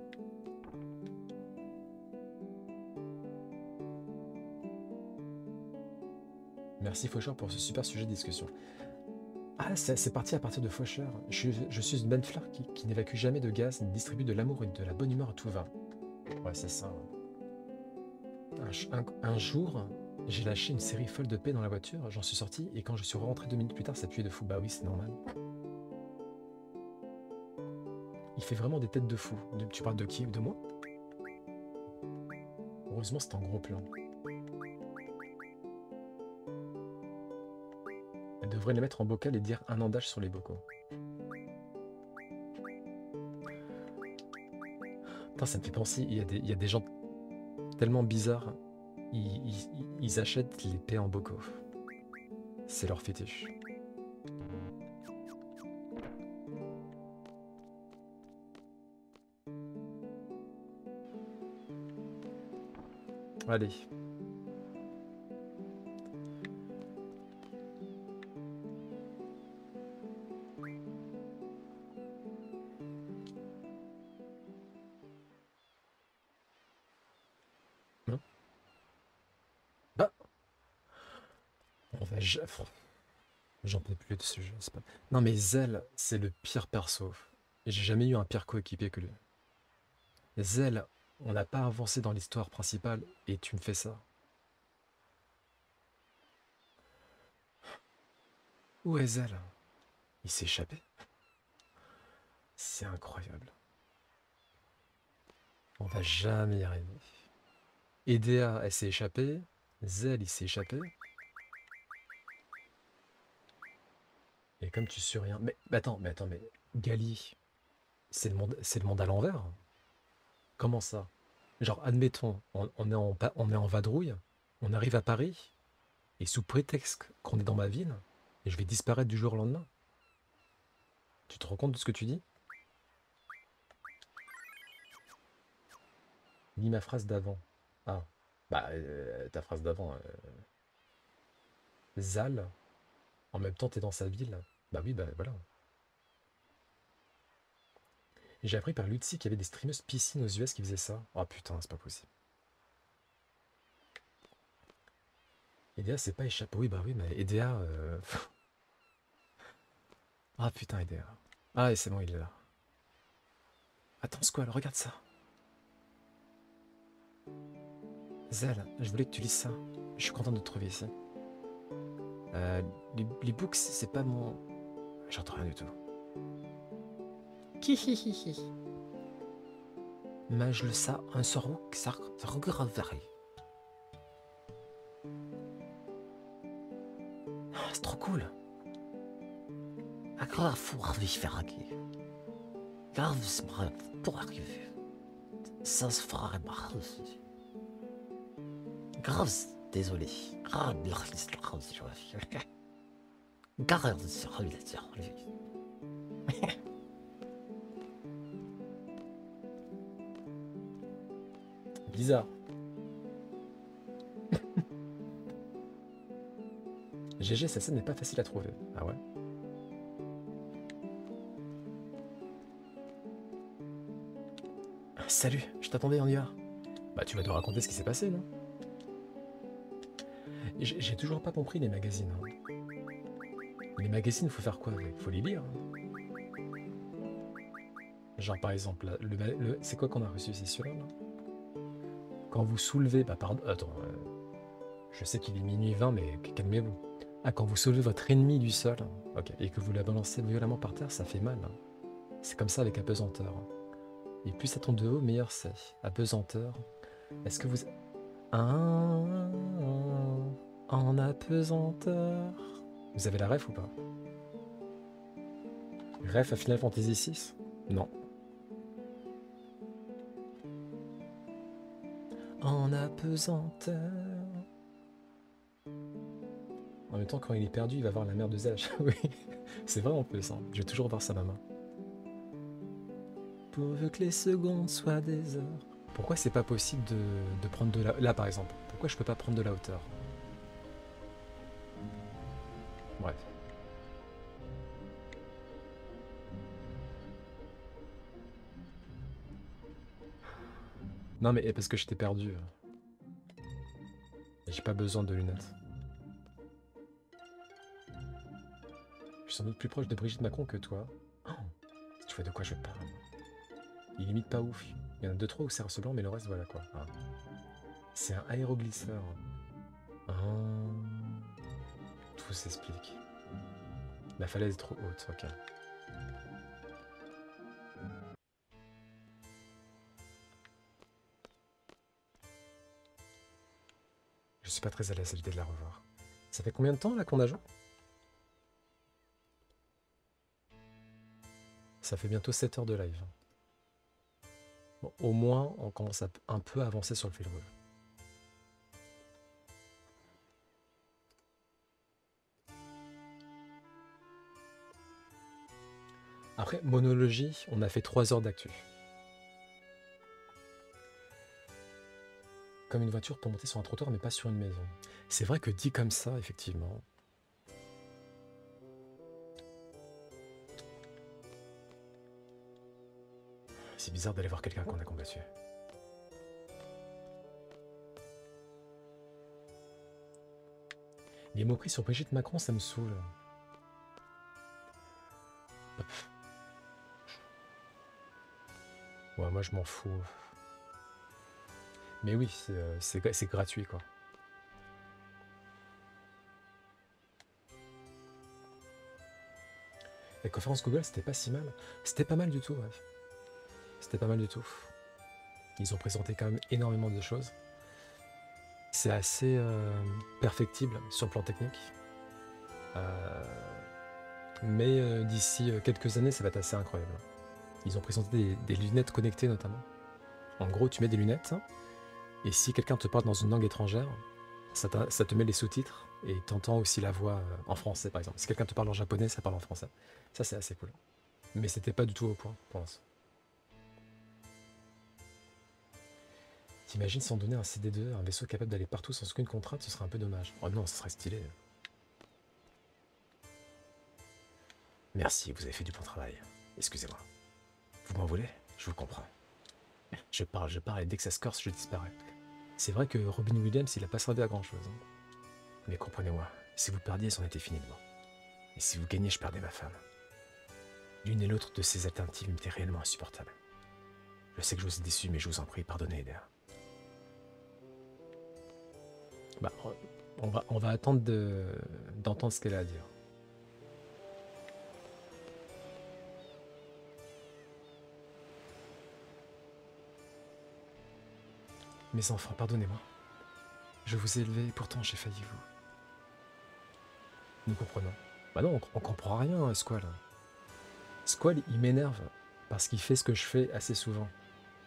Merci Faucheur pour ce super sujet de discussion. Ah, c'est parti à partir de Faucheur. Je suis une belle fleur qui n'évacue jamais de gaz, ni distribue de l'amour et de la bonne humeur à tout va. Ouais, c'est ça. Un jour, j'ai lâché une série folle de paix dans la voiture, j'en suis sorti, et quand je suis rentré 2 minutes plus tard, ça puait de fou. Bah oui, c'est normal. Il fait vraiment des têtes de fou. Tu parles de qui? De moi? Heureusement, c'est en gros plan. Elle devrait les mettre en bocal et dire un an d'âge sur les bocaux. Putain, ça me fait penser, il y a des gens tellement bizarres, ils achètent les paix en bocaux. C'est leur fétiche. Allez. Non. Bah. On va... J'en peux plus de ce jeu. Pas... Non mais Zell, c'est le pire perso. Et j'ai jamais eu un pire coéquipier que lui. Zell, on n'a pas avancé dans l'histoire principale et tu me fais ça. Où est Zell? Il s'est échappé. C'est incroyable. On va jamais y arriver. Edea, elle s'est échappée. Zell, il s'est échappé. Et comme tu sais rien... Mais attends, mais Gali, c'est le monde à l'envers? Comment ça? Genre, admettons, on est en vadrouille, on arrive à Paris, et sous prétexte qu'on est dans ma ville, et je vais disparaître du jour au lendemain. Tu te rends compte de ce que tu dis? Lis ma phrase d'avant. Ah, bah, ta phrase d'avant. Zal, en même temps, t'es dans sa ville. Bah oui, bah voilà. Et j'ai appris par Lutzi qu'il y avait des streameuses piscines aux US qui faisaient ça. Oh putain, c'est pas possible. Edea, c'est pas échappé. Oui, bah oui, mais Edea. Ah putain, Edea. Ah, et c'est bon, il est là. Attends, Squall, regarde ça. Zal, je voulais que tu lises ça. Je suis content de te trouver ici. Les books, c'est pas mon... J'entends rien du tout. Kihihihi. Mais je le sais, un sort que ça regarderait. C'est trop cool. Grave, faut faire hacker. Grave, c'est bref, pour arriver. Ça se fera marre aussi. Grave, désolé. Grave, l'histoire, je vois. Grave, c'est lui. Bizarre. GG, cette scène n'est pas facile à trouver. Ah ouais? Salut, je t'attendais, on y va. Bah tu vas te raconter ce qui s'est passé, non? J'ai toujours pas compris les magazines. Hein. Les magazines, faut faire quoi avec? Faut les lire. Hein. Genre par exemple, c'est quoi qu'on a reçu? C'est celui-là là. Quand vous soulevez... Bah pardon, attends. Je sais qu'il est minuit 20, mais calmez-vous. Ah, quand vous soulevez votre ennemi du sol, ok, et que vous la balancez violemment par terre, ça fait mal. Hein. C'est comme ça avec apesanteur. Et plus ça tombe de haut, meilleur c'est. Apesanteur. Est-ce que vous... En apesanteur. Vous avez la ref ou pas? Ref à Final Fantasy VI? Non. En apesanteur. En même temps, quand il est perdu, il va voir la mère de Zelda. Oui, c'est vrai en plus. Hein. Je vais toujours voir sa maman. Pourvu que les secondes soient des heures. Pourquoi c'est pas possible de prendre de la... Là, par exemple. Pourquoi je peux pas prendre de la hauteur? Bref. Non, mais parce que je t'ai perdu. J'ai pas besoin de lunettes. Je suis sans doute plus proche de Brigitte Macron que toi. Oh, tu vois de quoi je parle. Il limite pas ouf. Il y en a 2-3 où c'est ressemblant, mais le reste, voilà quoi. Ah. C'est un aéroglisseur. Ah. Tout s'explique. La falaise est trop haute, ok. Je suis pas très à l'aise à l'idée de la revoir. Ça fait combien de temps là qu'on a joué? Ça fait bientôt 7 heures de live. Bon, au moins, on commence à un peu avancer sur le fil rouge. Après, monologie, on a fait 3 heures d'actu. Comme une voiture pour monter sur un trottoir, mais pas sur une maison. C'est vrai que dit comme ça, effectivement. C'est bizarre d'aller voir quelqu'un qu'on a combattu. Les moqueries sur Brigitte Macron, ça me saoule. Ouais, moi je m'en fous. Mais oui, c'est gratuit quoi. La conférence Google, c'était pas si mal. C'était pas mal du tout, ouais. C'était pas mal du tout. Ils ont présenté quand même énormément de choses. C'est assez perfectible sur le plan technique. Mais d'ici quelques années, ça va être assez incroyable. Ils ont présenté des lunettes connectées notamment. En gros, tu mets des lunettes, et si quelqu'un te parle dans une langue étrangère, ça te met les sous-titres, et t'entends aussi la voix en français, par exemple. Si quelqu'un te parle en japonais, ça parle en français. Ça, c'est assez cool. Mais c'était pas du tout au point, pour l'instant. T'imagines sans donner un CD2, un vaisseau capable d'aller partout sans aucune contrainte, ce serait un peu dommage. Oh non, ce serait stylé. Merci, vous avez fait du bon travail. Excusez-moi. Vous m'en voulez? Je vous comprends. Je parle, et dès que ça se corse, je disparais. C'est vrai que Robin Williams, il a pas servi à grand-chose. Hein. Mais comprenez-moi, si vous perdiez, c'en était fini de moi. Et si vous gagnez, je perdais ma femme. L'une et l'autre de ces alternatives m'étaient réellement insupportables. Je sais que je vous ai déçu, mais je vous en prie, pardonnez, Eder. Bah, on va attendre d'entendre ce qu'elle a à dire. Mes enfants, pardonnez-moi. Je vous ai élevé et pourtant j'ai failli vous. Nous comprenons. Bah non, on comprend rien, Squall. Squall, il m'énerve parce qu'il fait ce que je fais assez souvent.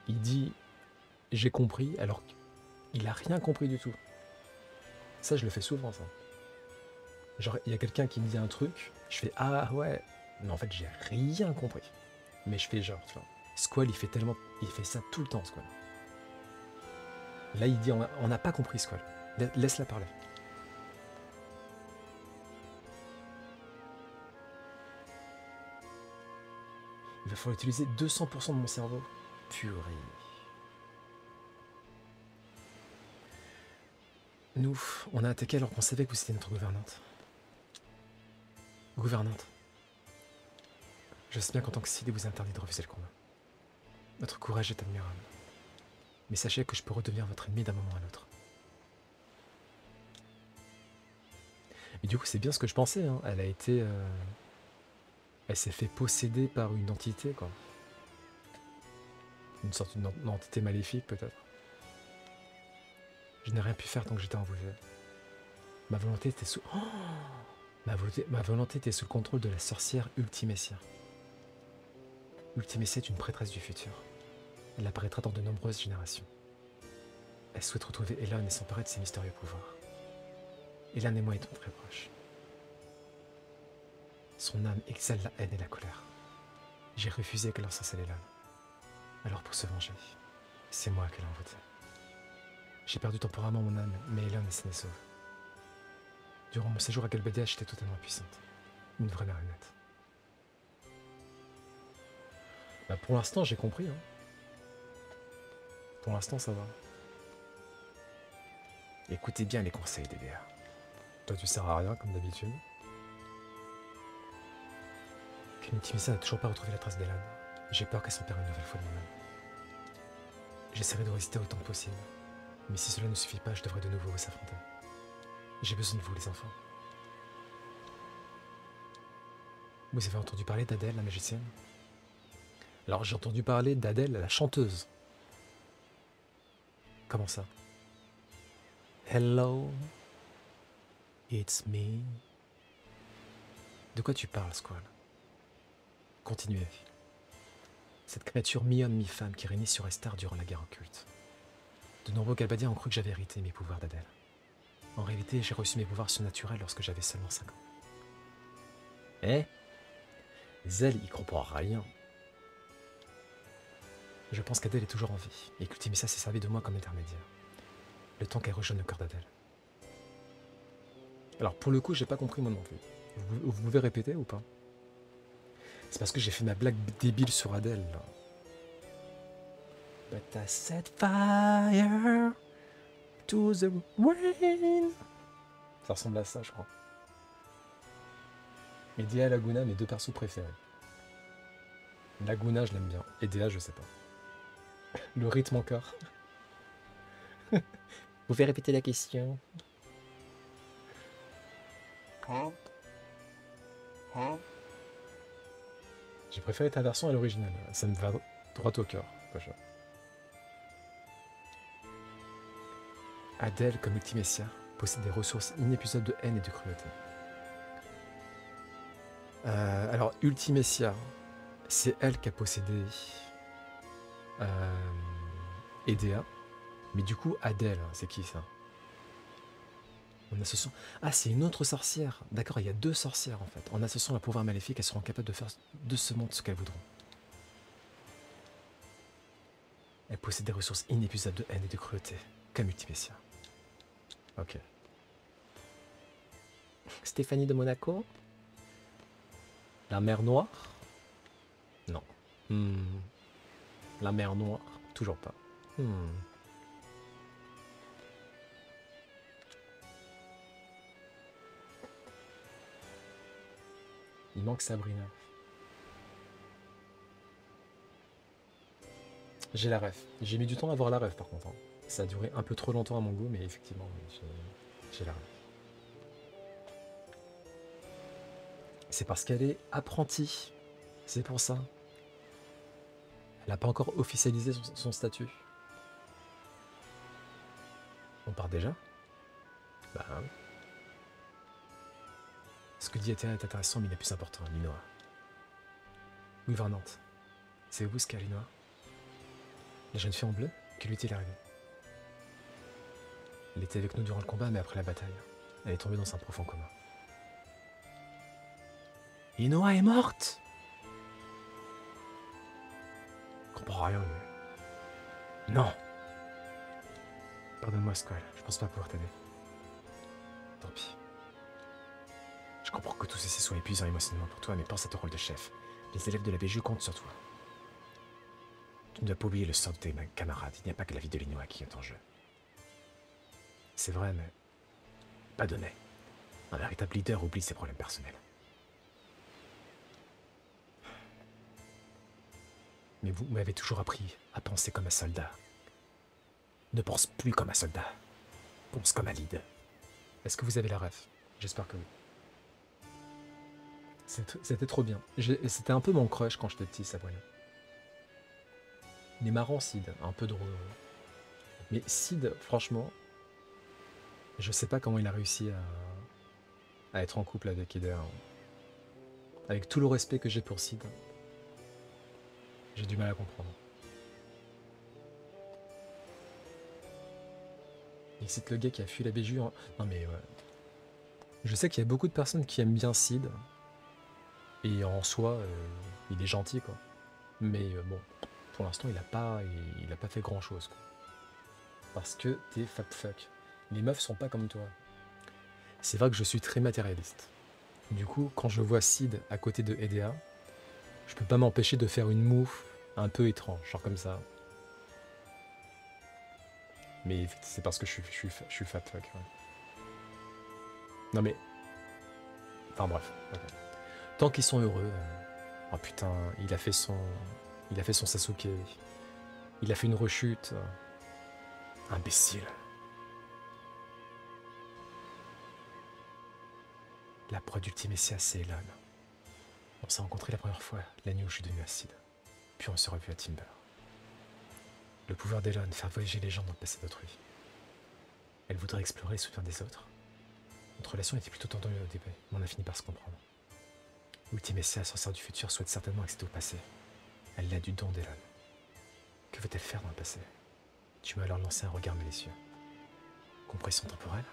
Il dit « j'ai compris » alors qu'il a rien compris du tout. Ça, je le fais souvent, ça. Genre, il y a quelqu'un qui me dit un truc, je fais « ah ouais », mais en fait, j'ai rien compris. Mais je fais genre, tu vois. Squall, il fait ça tout le temps, Squall. Là, il dit on n'a pas compris, Squall. Laisse-la parler. Il va falloir utiliser 200% de mon cerveau. Purée. Nous, on a attaqué alors qu'on savait que vous étiez notre gouvernante. Gouvernante. Je sais bien qu'en tant que Cid, vous interdit de refuser le combat. Votre courage est admirable. Mais sachez que je peux redevenir votre ennemi d'un moment à l'autre. Et du coup, c'est bien ce que je pensais. Hein. Elle a été... Elle s'est fait posséder par une entité, quoi. Une sorte d'entité maléfique, peut-être. Je n'ai rien pu faire tant que j'étais envoûté. Ma volonté était sous... Oh, Ma volonté était sous le contrôle de la sorcière Ultimessia. Ultimessia est une prêtresse du futur. Elle apparaîtra dans de nombreuses générations. Elle souhaite retrouver Elon et s'emparer de ses mystérieux pouvoirs. Elon et moi étions très proches. Son âme exhale la haine et la colère. J'ai refusé qu'elle ensorcelle Elon. Alors pour se venger, c'est moi qu'elle a envoûté. J'ai perdu temporairement mon âme, mais Elon est saine et sauve. Durant mon séjour à Galbadia, j'étais totalement impuissante. Une vraie marionnette. Bah pour l'instant, j'ai compris. Hein. Pour l'instant, ça va. Écoutez bien les conseils DDR. Toi, tu sers à rien, comme d'habitude. Ultimessia n'a toujours pas retrouvé la trace d'Elan. J'ai peur qu'elle s'empare une nouvelle fois de moi-même. J'essaierai de résister autant que possible. Mais si cela ne suffit pas, je devrais de nouveau vous affronter. J'ai besoin de vous, les enfants. Vous avez entendu parler d'Adèle, la magicienne? Alors, j'ai entendu parler d'Adèle, la chanteuse. Comment ça? Hello, it's me. De quoi tu parles, Squall? Continuez. Cette créature mi-homme, mi-femme qui régnait sur Estar durant la guerre occulte. De nombreux Galbadiens ont cru que j'avais hérité mes pouvoirs d'Adèle. En réalité, j'ai reçu mes pouvoirs surnaturels lorsque j'avais seulement 5 ans. Eh? Zell y comprend rien. Je pense qu'Adèle est toujours en vie, et qu'Ultimessia s'est servi de moi comme intermédiaire. Le temps qu'elle rejoigne le cœur d'Adèle. Alors, pour le coup, j'ai pas compris moi non plus. Vous pouvez répéter ou pas? C'est parce que j'ai fait ma blague débile sur Adèle, là. But I set fire to the rain. Ça ressemble à ça, je crois. Edea et Laguna, mes deux persos préférés. Laguna, je l'aime bien. Edea, je sais pas. Le rythme encore. Vous pouvez répéter la question? J'ai préféré ta version à l'original. Ça me va droit au cœur. Pacha. Adèle, comme Ultimessia, possède des ressources inépuisables de haine et de cruauté. Alors, Ultimessia, c'est elle qui a possédé Edea. Mais du coup, Adèle, c'est qui ça? En associant... Ah, c'est une autre sorcière. D'accord, il y a deux sorcières en fait. En associant un pouvoir maléfique, elles seront capables de faire de ce monde ce qu'elles voudront. Elles possèdent des ressources inépuisables de haine et de cruauté, comme Ultimessia. Ok. Stéphanie de Monaco? La mer Noire? Non. La mer Noire? Toujours pas. Il manque Sabrina. J'ai la ref. J'ai mis du temps à avoir la ref par contre. Hein. Ça a duré un peu trop longtemps à mon goût, mais effectivement, j'ai la ref. C'est parce qu'elle est apprentie. C'est pour ça. Elle n'a pas encore officialisé son statut. On part déjà? Bah oui. Ce que dit Ethéa est intéressant, mais il est plus important, Linoa. Gouvernante. C'est vous ce qu'a Linoa? La jeune fille en bleu? Que lui est-il arrivé? Elle était avec nous durant le combat, mais après la bataille, elle est tombée dans un profond coma. Linoa est morte! Je comprends rien, mais... Non! Pardonne-moi, Squall, je pense pas pouvoir t'aider. Tant pis. Je comprends que tout ceci soit épuisant émotionnellement pour toi, mais pense à ton rôle de chef. Les élèves de la BGU comptent sur toi. Tu ne dois pas oublier le sort de tes camarades. Il n'y a pas que la vie de Linoa qui est en jeu. C'est vrai, mais... pas donné. Un véritable leader oublie ses problèmes personnels. Mais vous m'avez toujours appris à penser comme un soldat. Ne pense plus comme un soldat. Pense comme un leader. Est-ce que vous avez la ref? J'espère que oui. C'était trop bien. C'était un peu mon crush quand j'étais petit, Sabrina. Il est marrant, Sid. Un peu drôle. Mais Sid, franchement, je sais pas comment il a réussi à être en couple avec Eder. Avec tout le respect que j'ai pour Sid, j'ai du mal à comprendre. Et c'est le gars qui a fui la BJU. Non mais ouais. Je sais qu'il y a beaucoup de personnes qui aiment bien Sid. Et en soi, il est gentil quoi. Mais bon, pour l'instant il a pas fait grand chose quoi. Parce que t'es fuck. Les meufs sont pas comme toi. C'est vrai que je suis très matérialiste. Du coup, quand je vois Sid à côté de EDA, je peux pas m'empêcher de faire une moue un peu étrange, genre comme ça. Mais c'est parce que je suis fat fuck. Ouais. Non mais... Enfin bref. Okay. Tant qu'ils sont heureux... Oh putain, il a fait son Sasuke. Il a fait une rechute. Imbécile. La prod d'Ultimessia, c'est Elon. On s'est rencontrés la première fois, la nuit où je suis devenu acide. Puis on s'est revu à Timber. Le pouvoir d'Elon, faire voyager les gens dans le passé d'autrui. Elle voudrait explorer les souvenirs des autres. Notre relation était plutôt tendue au début, mais on a fini par se comprendre. Ultimessia, sorcière du futur, souhaite certainement accéder au passé. Elle l'a du don d'Elon. Que veut-elle faire dans le passé? Tu m'as alors lancé un regard malicieux. Compression temporelle?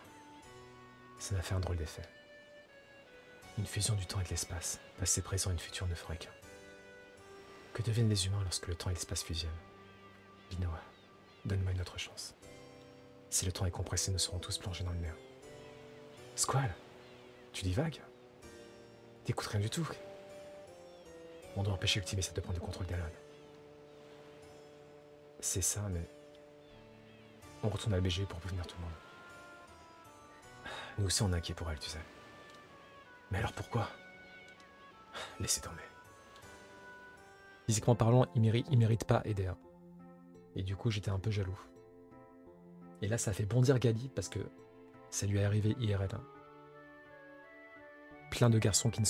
Ça m'a fait un drôle d'effet. Une fusion du temps et de l'espace, passé, présent et futur ne ferait qu'un. Que deviennent les humains lorsque le temps et l'espace fusionnent? Linoa, donne-moi une autre chance. Si le temps est compressé, nous serons tous plongés dans le néant. Squall, tu divagues? T'écoutes rien du tout. On doit empêcher Ultimessia de prendre le contrôle d'Elon. C'est ça, mais... On retourne à la BG pour prévenir tout le monde. Nous aussi on est inquiets pour elle, tu sais. Mais alors pourquoi? Laissez tomber. Physiquement parlant, il mérite pas Eder. Et du coup, j'étais un peu jaloux. Et là, ça fait bondir Gali parce que ça lui est arrivé IRL. Plein de garçons qui ne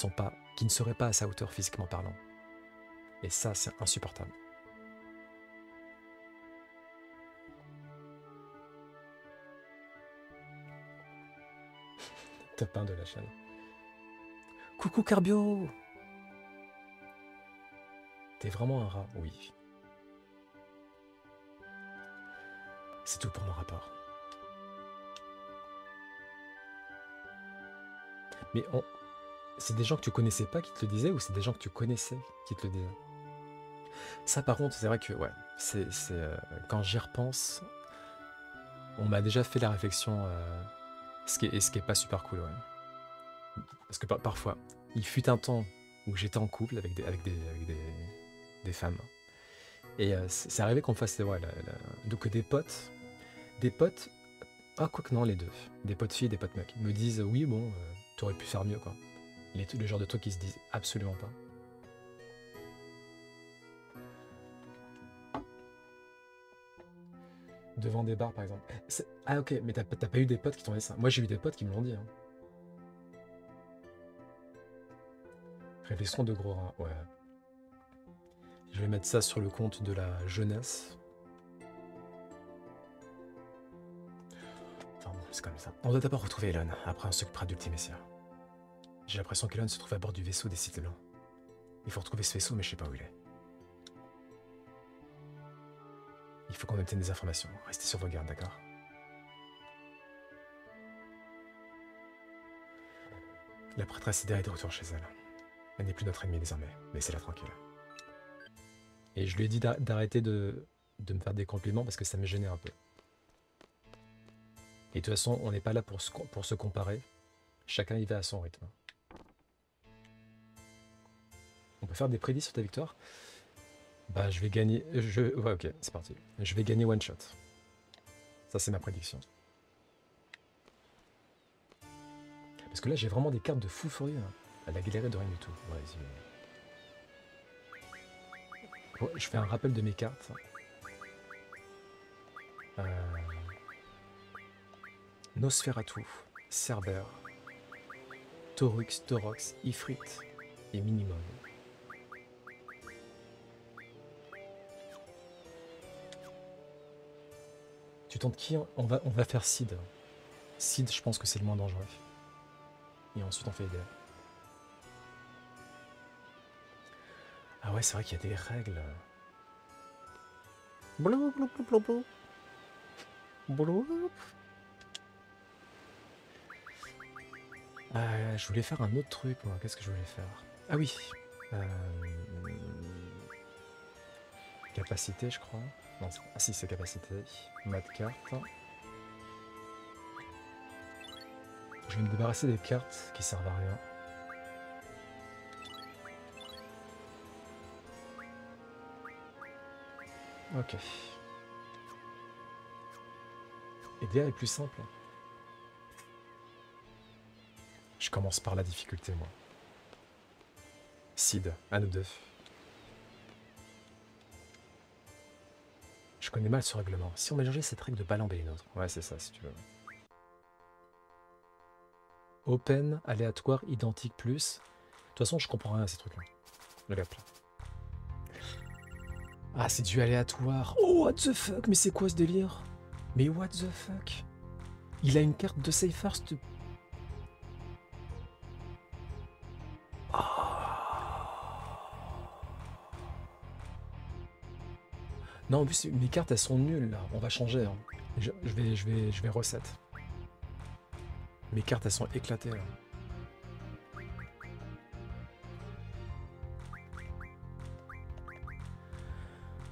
seraient pas à sa hauteur physiquement parlant. Et ça, c'est insupportable. Top 1 de la chaîne. Coucou Carbio! T'es vraiment un rat? Oui. C'est tout pour mon rapport. Mais c'est des gens que tu connaissais pas qui te le disaient ou c'est des gens que tu connaissais qui te le disaient? Ça par contre, c'est vrai que ouais, quand j'y repense, on m'a déjà fait la réflexion, ce qui est pas super cool, ouais. Parce que parfois, il fut un temps où j'étais en couple avec des femmes. Et c'est arrivé qu'on fasse donc des potes, ah quoi que non, les deux, des potes filles et des potes mecs, me disent oui bon, t'aurais pu faire mieux quoi. Le genre de trucs qui se disent absolument pas. Devant des bars par exemple. Ah ok, mais t'as pas eu des potes qui t'ont dit ça? Moi j'ai eu des potes qui me l'ont dit. Hein. Réflexion de gros rats, ouais. Je vais mettre ça sur le compte de la jeunesse. Enfin bon, c'est comme ça. On doit d'abord retrouver Elon, après on s'occupera d'Ultimessia. J'ai l'impression qu'Elon se trouve à bord du vaisseau des Sith blancs. Il faut retrouver ce vaisseau, mais je sais pas où il est. Il faut qu'on obtienne des informations. Restez sur vos gardes, d'accord? La prêtresse Ida est de retour chez elle. Elle n'est plus notre ennemie désormais. Laissez-la tranquille. Et je lui ai dit d'arrêter de me faire des compliments parce que ça me gênait un peu. Et de toute façon, on n'est pas là pour se comparer. Chacun y va à son rythme. On peut faire des prédits sur ta victoire? Bah, je vais gagner... Ouais, ok, c'est parti. Je vais gagner one shot. Ça, c'est ma prédiction. Parce que là, j'ai vraiment des cartes de fou furieux. Hein. Elle a galéré de rien du tout. Vas-y. Ouais, je fais un rappel de mes cartes. Nosferatu, Cerber, Torux, Torox, Ifrit et Minimum. Tu tentes qui? On va faire Sid. Sid, je pense que c'est le moins dangereux. et ensuite on fait les dégâts. Ah ouais, c'est vrai qu'il y a des règles. Blou, blou, blou, blou, blou. Blou. Je voulais faire un autre truc, moi. Qu'est-ce que je voulais faire? Ah oui. Capacité, je crois. Non, ah si, c'est capacité. Mat carte. Je vais me débarrasser des cartes qui servent à rien. Ok. Et DA est plus simple. Je commence par la difficulté, moi. Sid, à nous deux. Je connais mal ce règlement. Si on mélangeait cette règle de pas l'embêter les nôtres. Ouais, c'est ça, si tu veux. Open, aléatoire, identique, plus. De toute façon, je comprends rien à ces trucs-là. Regarde là. Ah, c'est du aléatoire. Oh, what the fuck? Mais c'est quoi ce délire? Mais what the fuck? Il a une carte de Save First. Non, en plus, mes cartes, elles sont nulles, là. On va changer, hein. Je vais reset. Mes cartes, elles sont éclatées, là.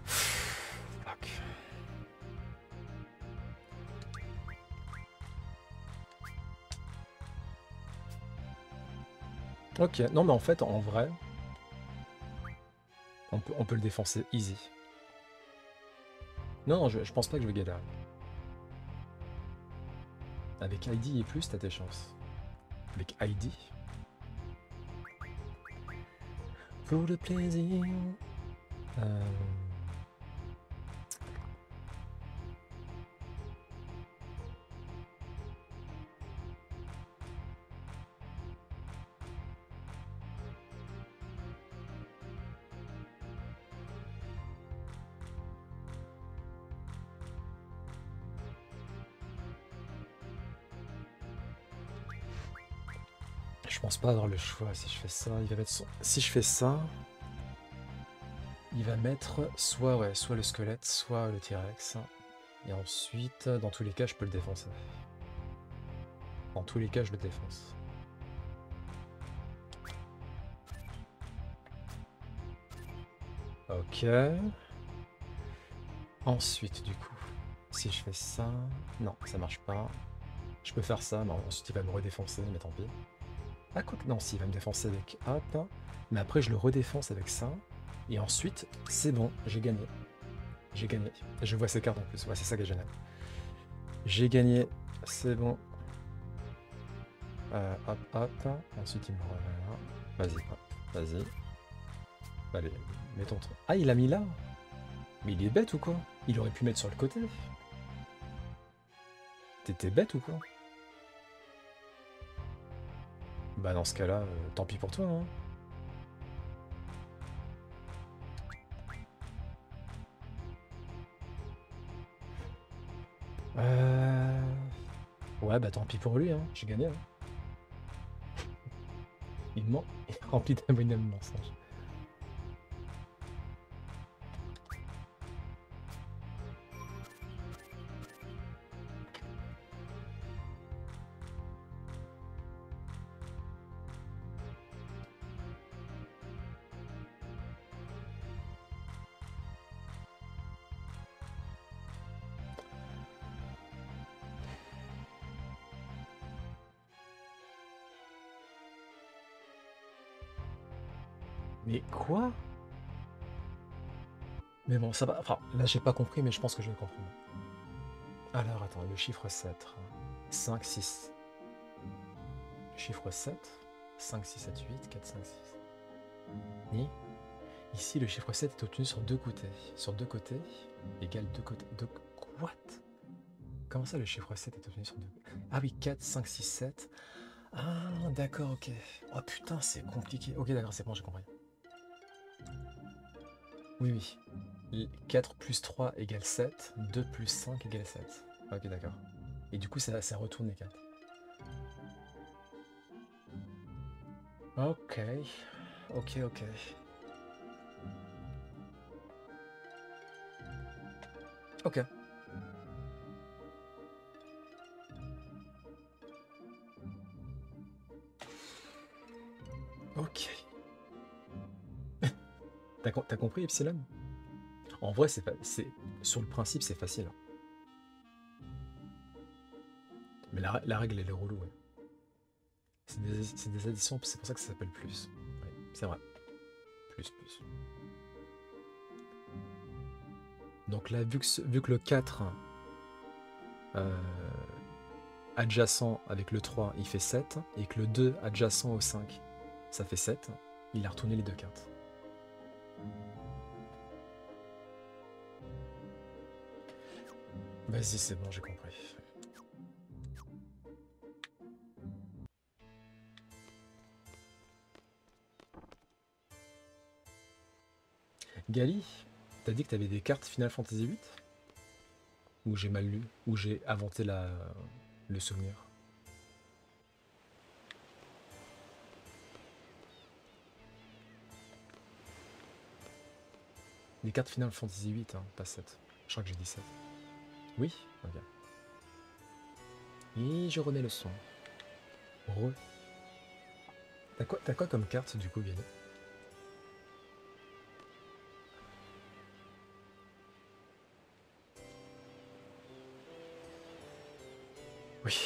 Fuck. Ok, non, mais en fait, en vrai, on peut le défoncer easy. Non, je pense pas que je vais galérer. Avec ID et plus, t'as tes chances. Avec ID. Pour le plaisir. Je pense pas avoir le choix si je fais ça. Il va mettre son... Si je fais ça, il va mettre soit, ouais, soit le squelette, soit le T-Rex. Et ensuite, dans tous les cas, je peux le défoncer. Dans tous les cas, je le défonce. Ok. Ensuite, du coup, si je fais ça... Non, ça marche pas. Je peux faire ça, mais ensuite il va me redéfoncer, mais tant pis. Ah quoi que non, si, il va me défoncer avec hop. Mais après, je le redéfonce avec ça. Et ensuite, c'est bon, j'ai gagné. J'ai gagné. Je vois ses cartes en plus. Ouais, c'est ça qui est génial. J'ai gagné, c'est bon. Hop, hop. Ensuite, il me remet là. Vas-y, hop. Vas-y. Allez, mets ton truc. Ah, il a mis là? Mais il est bête ou quoi? Il aurait pu mettre sur le côté. T'étais bête ou quoi? Bah dans ce cas-là, tant pis pour toi, hein. Ouais, bah tant pis pour lui, hein. J'ai gagné, hein. Il ment. Il est rempli d'abominable mensonges. Mais quoi? Mais bon, ça va. Enfin, là, j'ai pas compris, mais je pense que je vais comprendre. Alors, attends, le chiffre 7. 5, 6. Le chiffre 7. 5, 6, 7, 8, 4, 5, 6. Et ici, le chiffre 7 est obtenu sur deux côtés. Sur deux côtés, égale deux côtés. What? Comment ça, le chiffre 7 est obtenu sur deux côtés? Ah oui, 4, 5, 6, 7. Ah, d'accord, ok. Oh putain, c'est compliqué. Ok, d'accord, c'est bon, j'ai compris. Oui, oui. 4 plus 3 égale 7, 2 plus 5 égale 7. Ok, d'accord. Et du coup, ça retourne les 4. Ok, ok, ok. Ok. Ok. T'as compris, Epsilon? En vrai, sur le principe, c'est facile. Mais la règle, elle est relou, ouais. C'est des additions, c'est pour ça que ça s'appelle plus. Oui, c'est vrai. Plus. Donc là, vu que le 4 euh, adjacent avec le 3, il fait 7, et que le 2 adjacent au 5, ça fait 7, il a retourné les deux cartes. Vas-y, c'est bon, j'ai compris. Gali, t'as dit que t'avais des cartes Final Fantasy VIII? Ou j'ai mal lu? Ou j'ai inventé le souvenir? Des cartes Final Fantasy VIII, hein, pas 7. Je crois que j'ai dit 7. Oui? Ok. Et je remets le son. Re. T'as quoi comme carte du coup, Gali? Oui.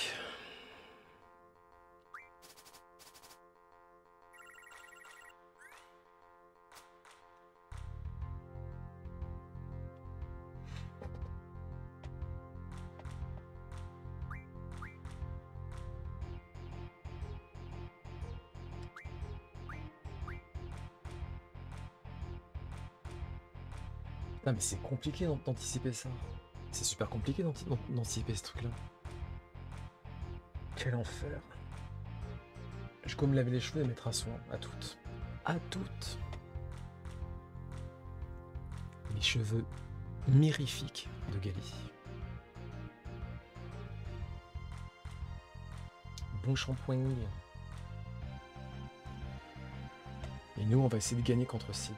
Ah mais c'est compliqué d'anticiper ça. C'est super compliqué d'anticiper ce truc-là. Quel enfer. Je vais me laver les cheveux et mettre un soin à toutes. À toutes. Les cheveux mirifiques de Gali. Bon shampoing. Et nous, on va essayer de gagner contre Sid.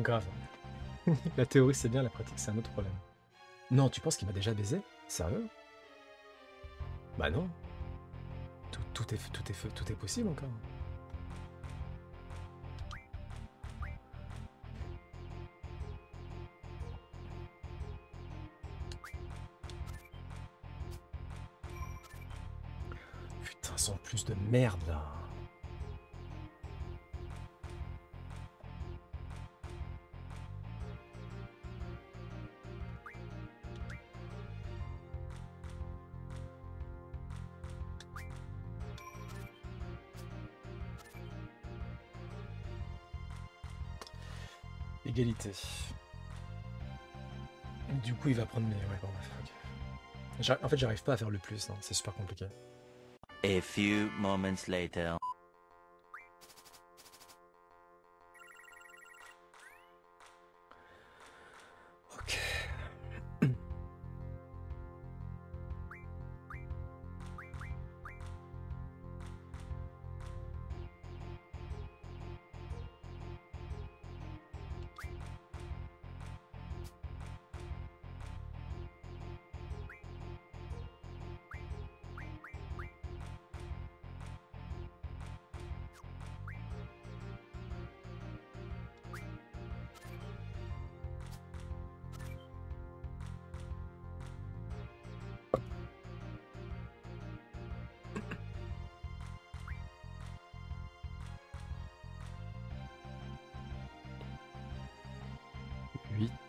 Grave. La théorie c'est bien, la pratique c'est un autre problème. Non, tu penses qu'il m'a déjà baisé? Sérieux? Bah non. Tout est possible encore. Putain, sans plus de merde là. Égalité. Du coup, il va prendre mes... Ouais, bon, bref, ok. En fait, j'arrive pas à faire le plus, hein. C'est super compliqué. A few moments later. Ok.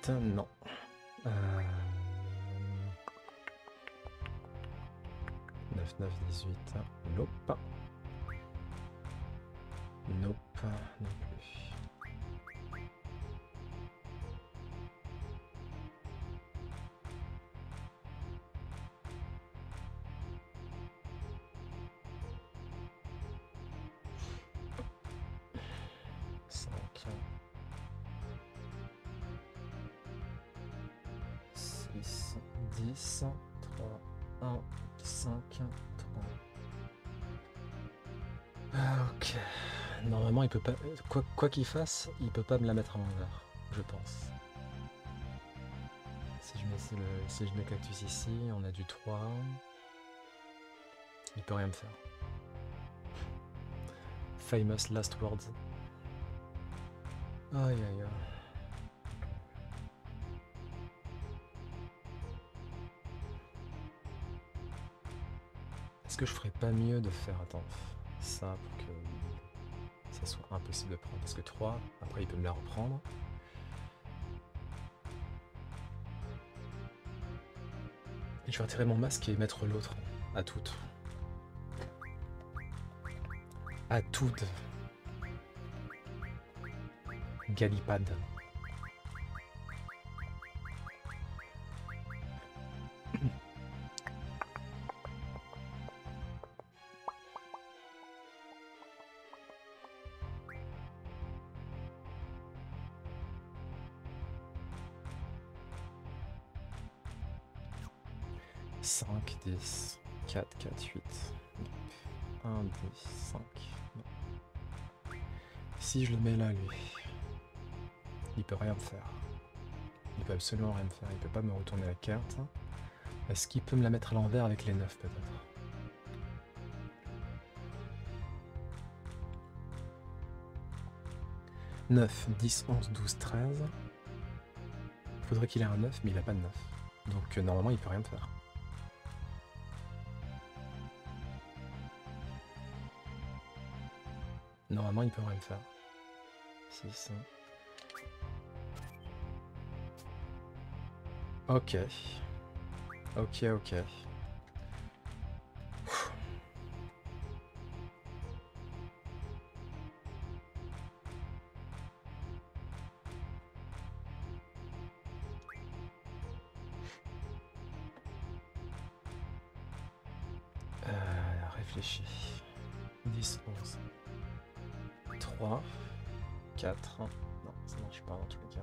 Non. 9, 9, 18. Nope. Nope. Non plus. Cinq. 6, 10, 3, 1, 5, 3. Ok. Normalement, il peut pas. Quoi qu'il fasse, il peut pas me la mettre à l'envers, je pense. Si je mets cactus ici, on a du 3. Il peut rien me faire. Famous last words. Aïe aïe aïe. Est-ce que je ferais pas mieux de faire, attends, ça pour que ça soit impossible de prendre? Parce que 3, après il peut me la reprendre. Et je vais retirer mon masque et mettre l'autre à toutes. À toutes. Galipade. Cinq, 10, 4, 4, 8, 1, 10, 5. Si je le mets là, lui, il peut rien me faire. Il peut absolument rien me faire. Il peut pas me retourner la carte. Est-ce qu'il peut me la mettre à l'envers avec les 9 peut-être? « 9, 10, 11, 12, 13. Il faudrait qu'il ait un 9, mais il a pas de 9. Donc normalement, il peut rien me faire. Normalement, il peut rien me faire. 6. Ok. Ok, ok. Réfléchis. 10, 11. 3, 4. Non, ça marche pas dans tous les cas.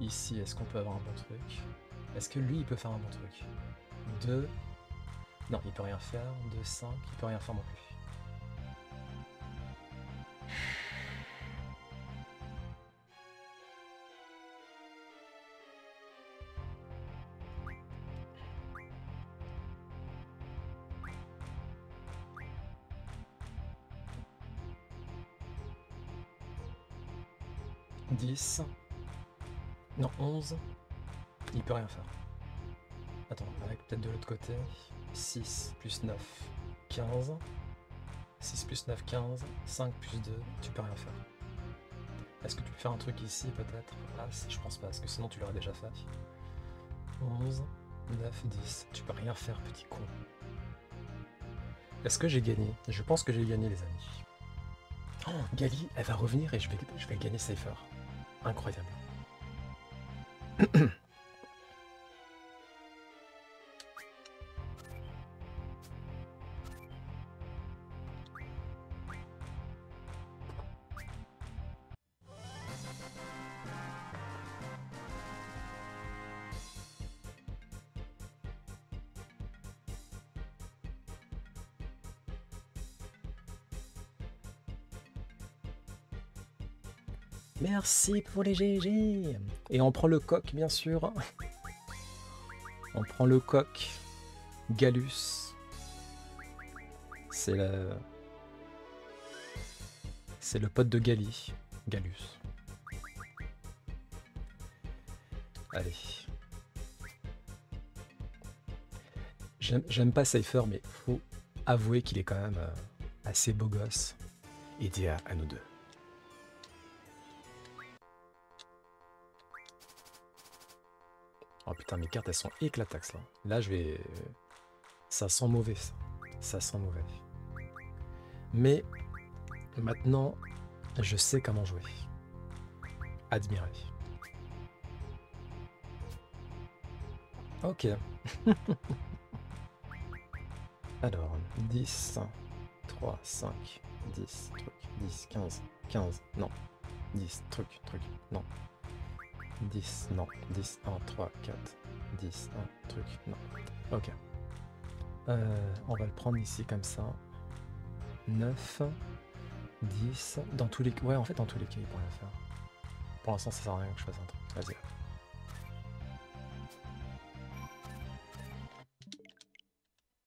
Ici, est-ce qu'on peut avoir un bon truc? Est-ce que lui, il peut faire un bon truc? 2. Non, il peut rien faire. 2, 5. Il peut rien faire non plus. « 10. Non, 11. Il peut rien faire. Attends, avec peut-être de l'autre côté. 6 plus 9, 15. 6 plus 9, 15. 5 plus 2, tu peux rien faire. Est-ce que tu peux faire un truc ici peut-être? Ah, je pense pas, parce que sinon tu l'aurais déjà fait. 11, 9, 10. Tu peux rien faire, petit con. Est-ce que j'ai gagné? Je pense que j'ai gagné, les amis. Oh, Gali, elle va revenir et je vais gagner Cypher. Incroyable. Merci pour les GG. Et on prend le coq, bien sûr. On prend le coq. Galus. C'est le pote de Gali. Galus. Allez. J'aime pas Cypher, mais faut avouer qu'il est quand même assez beau gosse. Idée à nous deux. Oh putain, mes cartes elles sont éclataxes là. Là je vais... Ça sent mauvais ça. Ça sent mauvais. Mais maintenant, je sais comment jouer. Admirer. Ok. Alors, 10, 3, 5, 10, truc, 10, 15, 15, non. 10, truc, non. 10, non. 10, 1, 3, 4, 10, 1, truc, non. Ok. On va le prendre ici comme ça. 9, 10, dans tous les... Ouais, en fait, dans tous les cas, il pourrait le faire. Pour l'instant, ça sert à rien que je fasse un truc. Vas-y.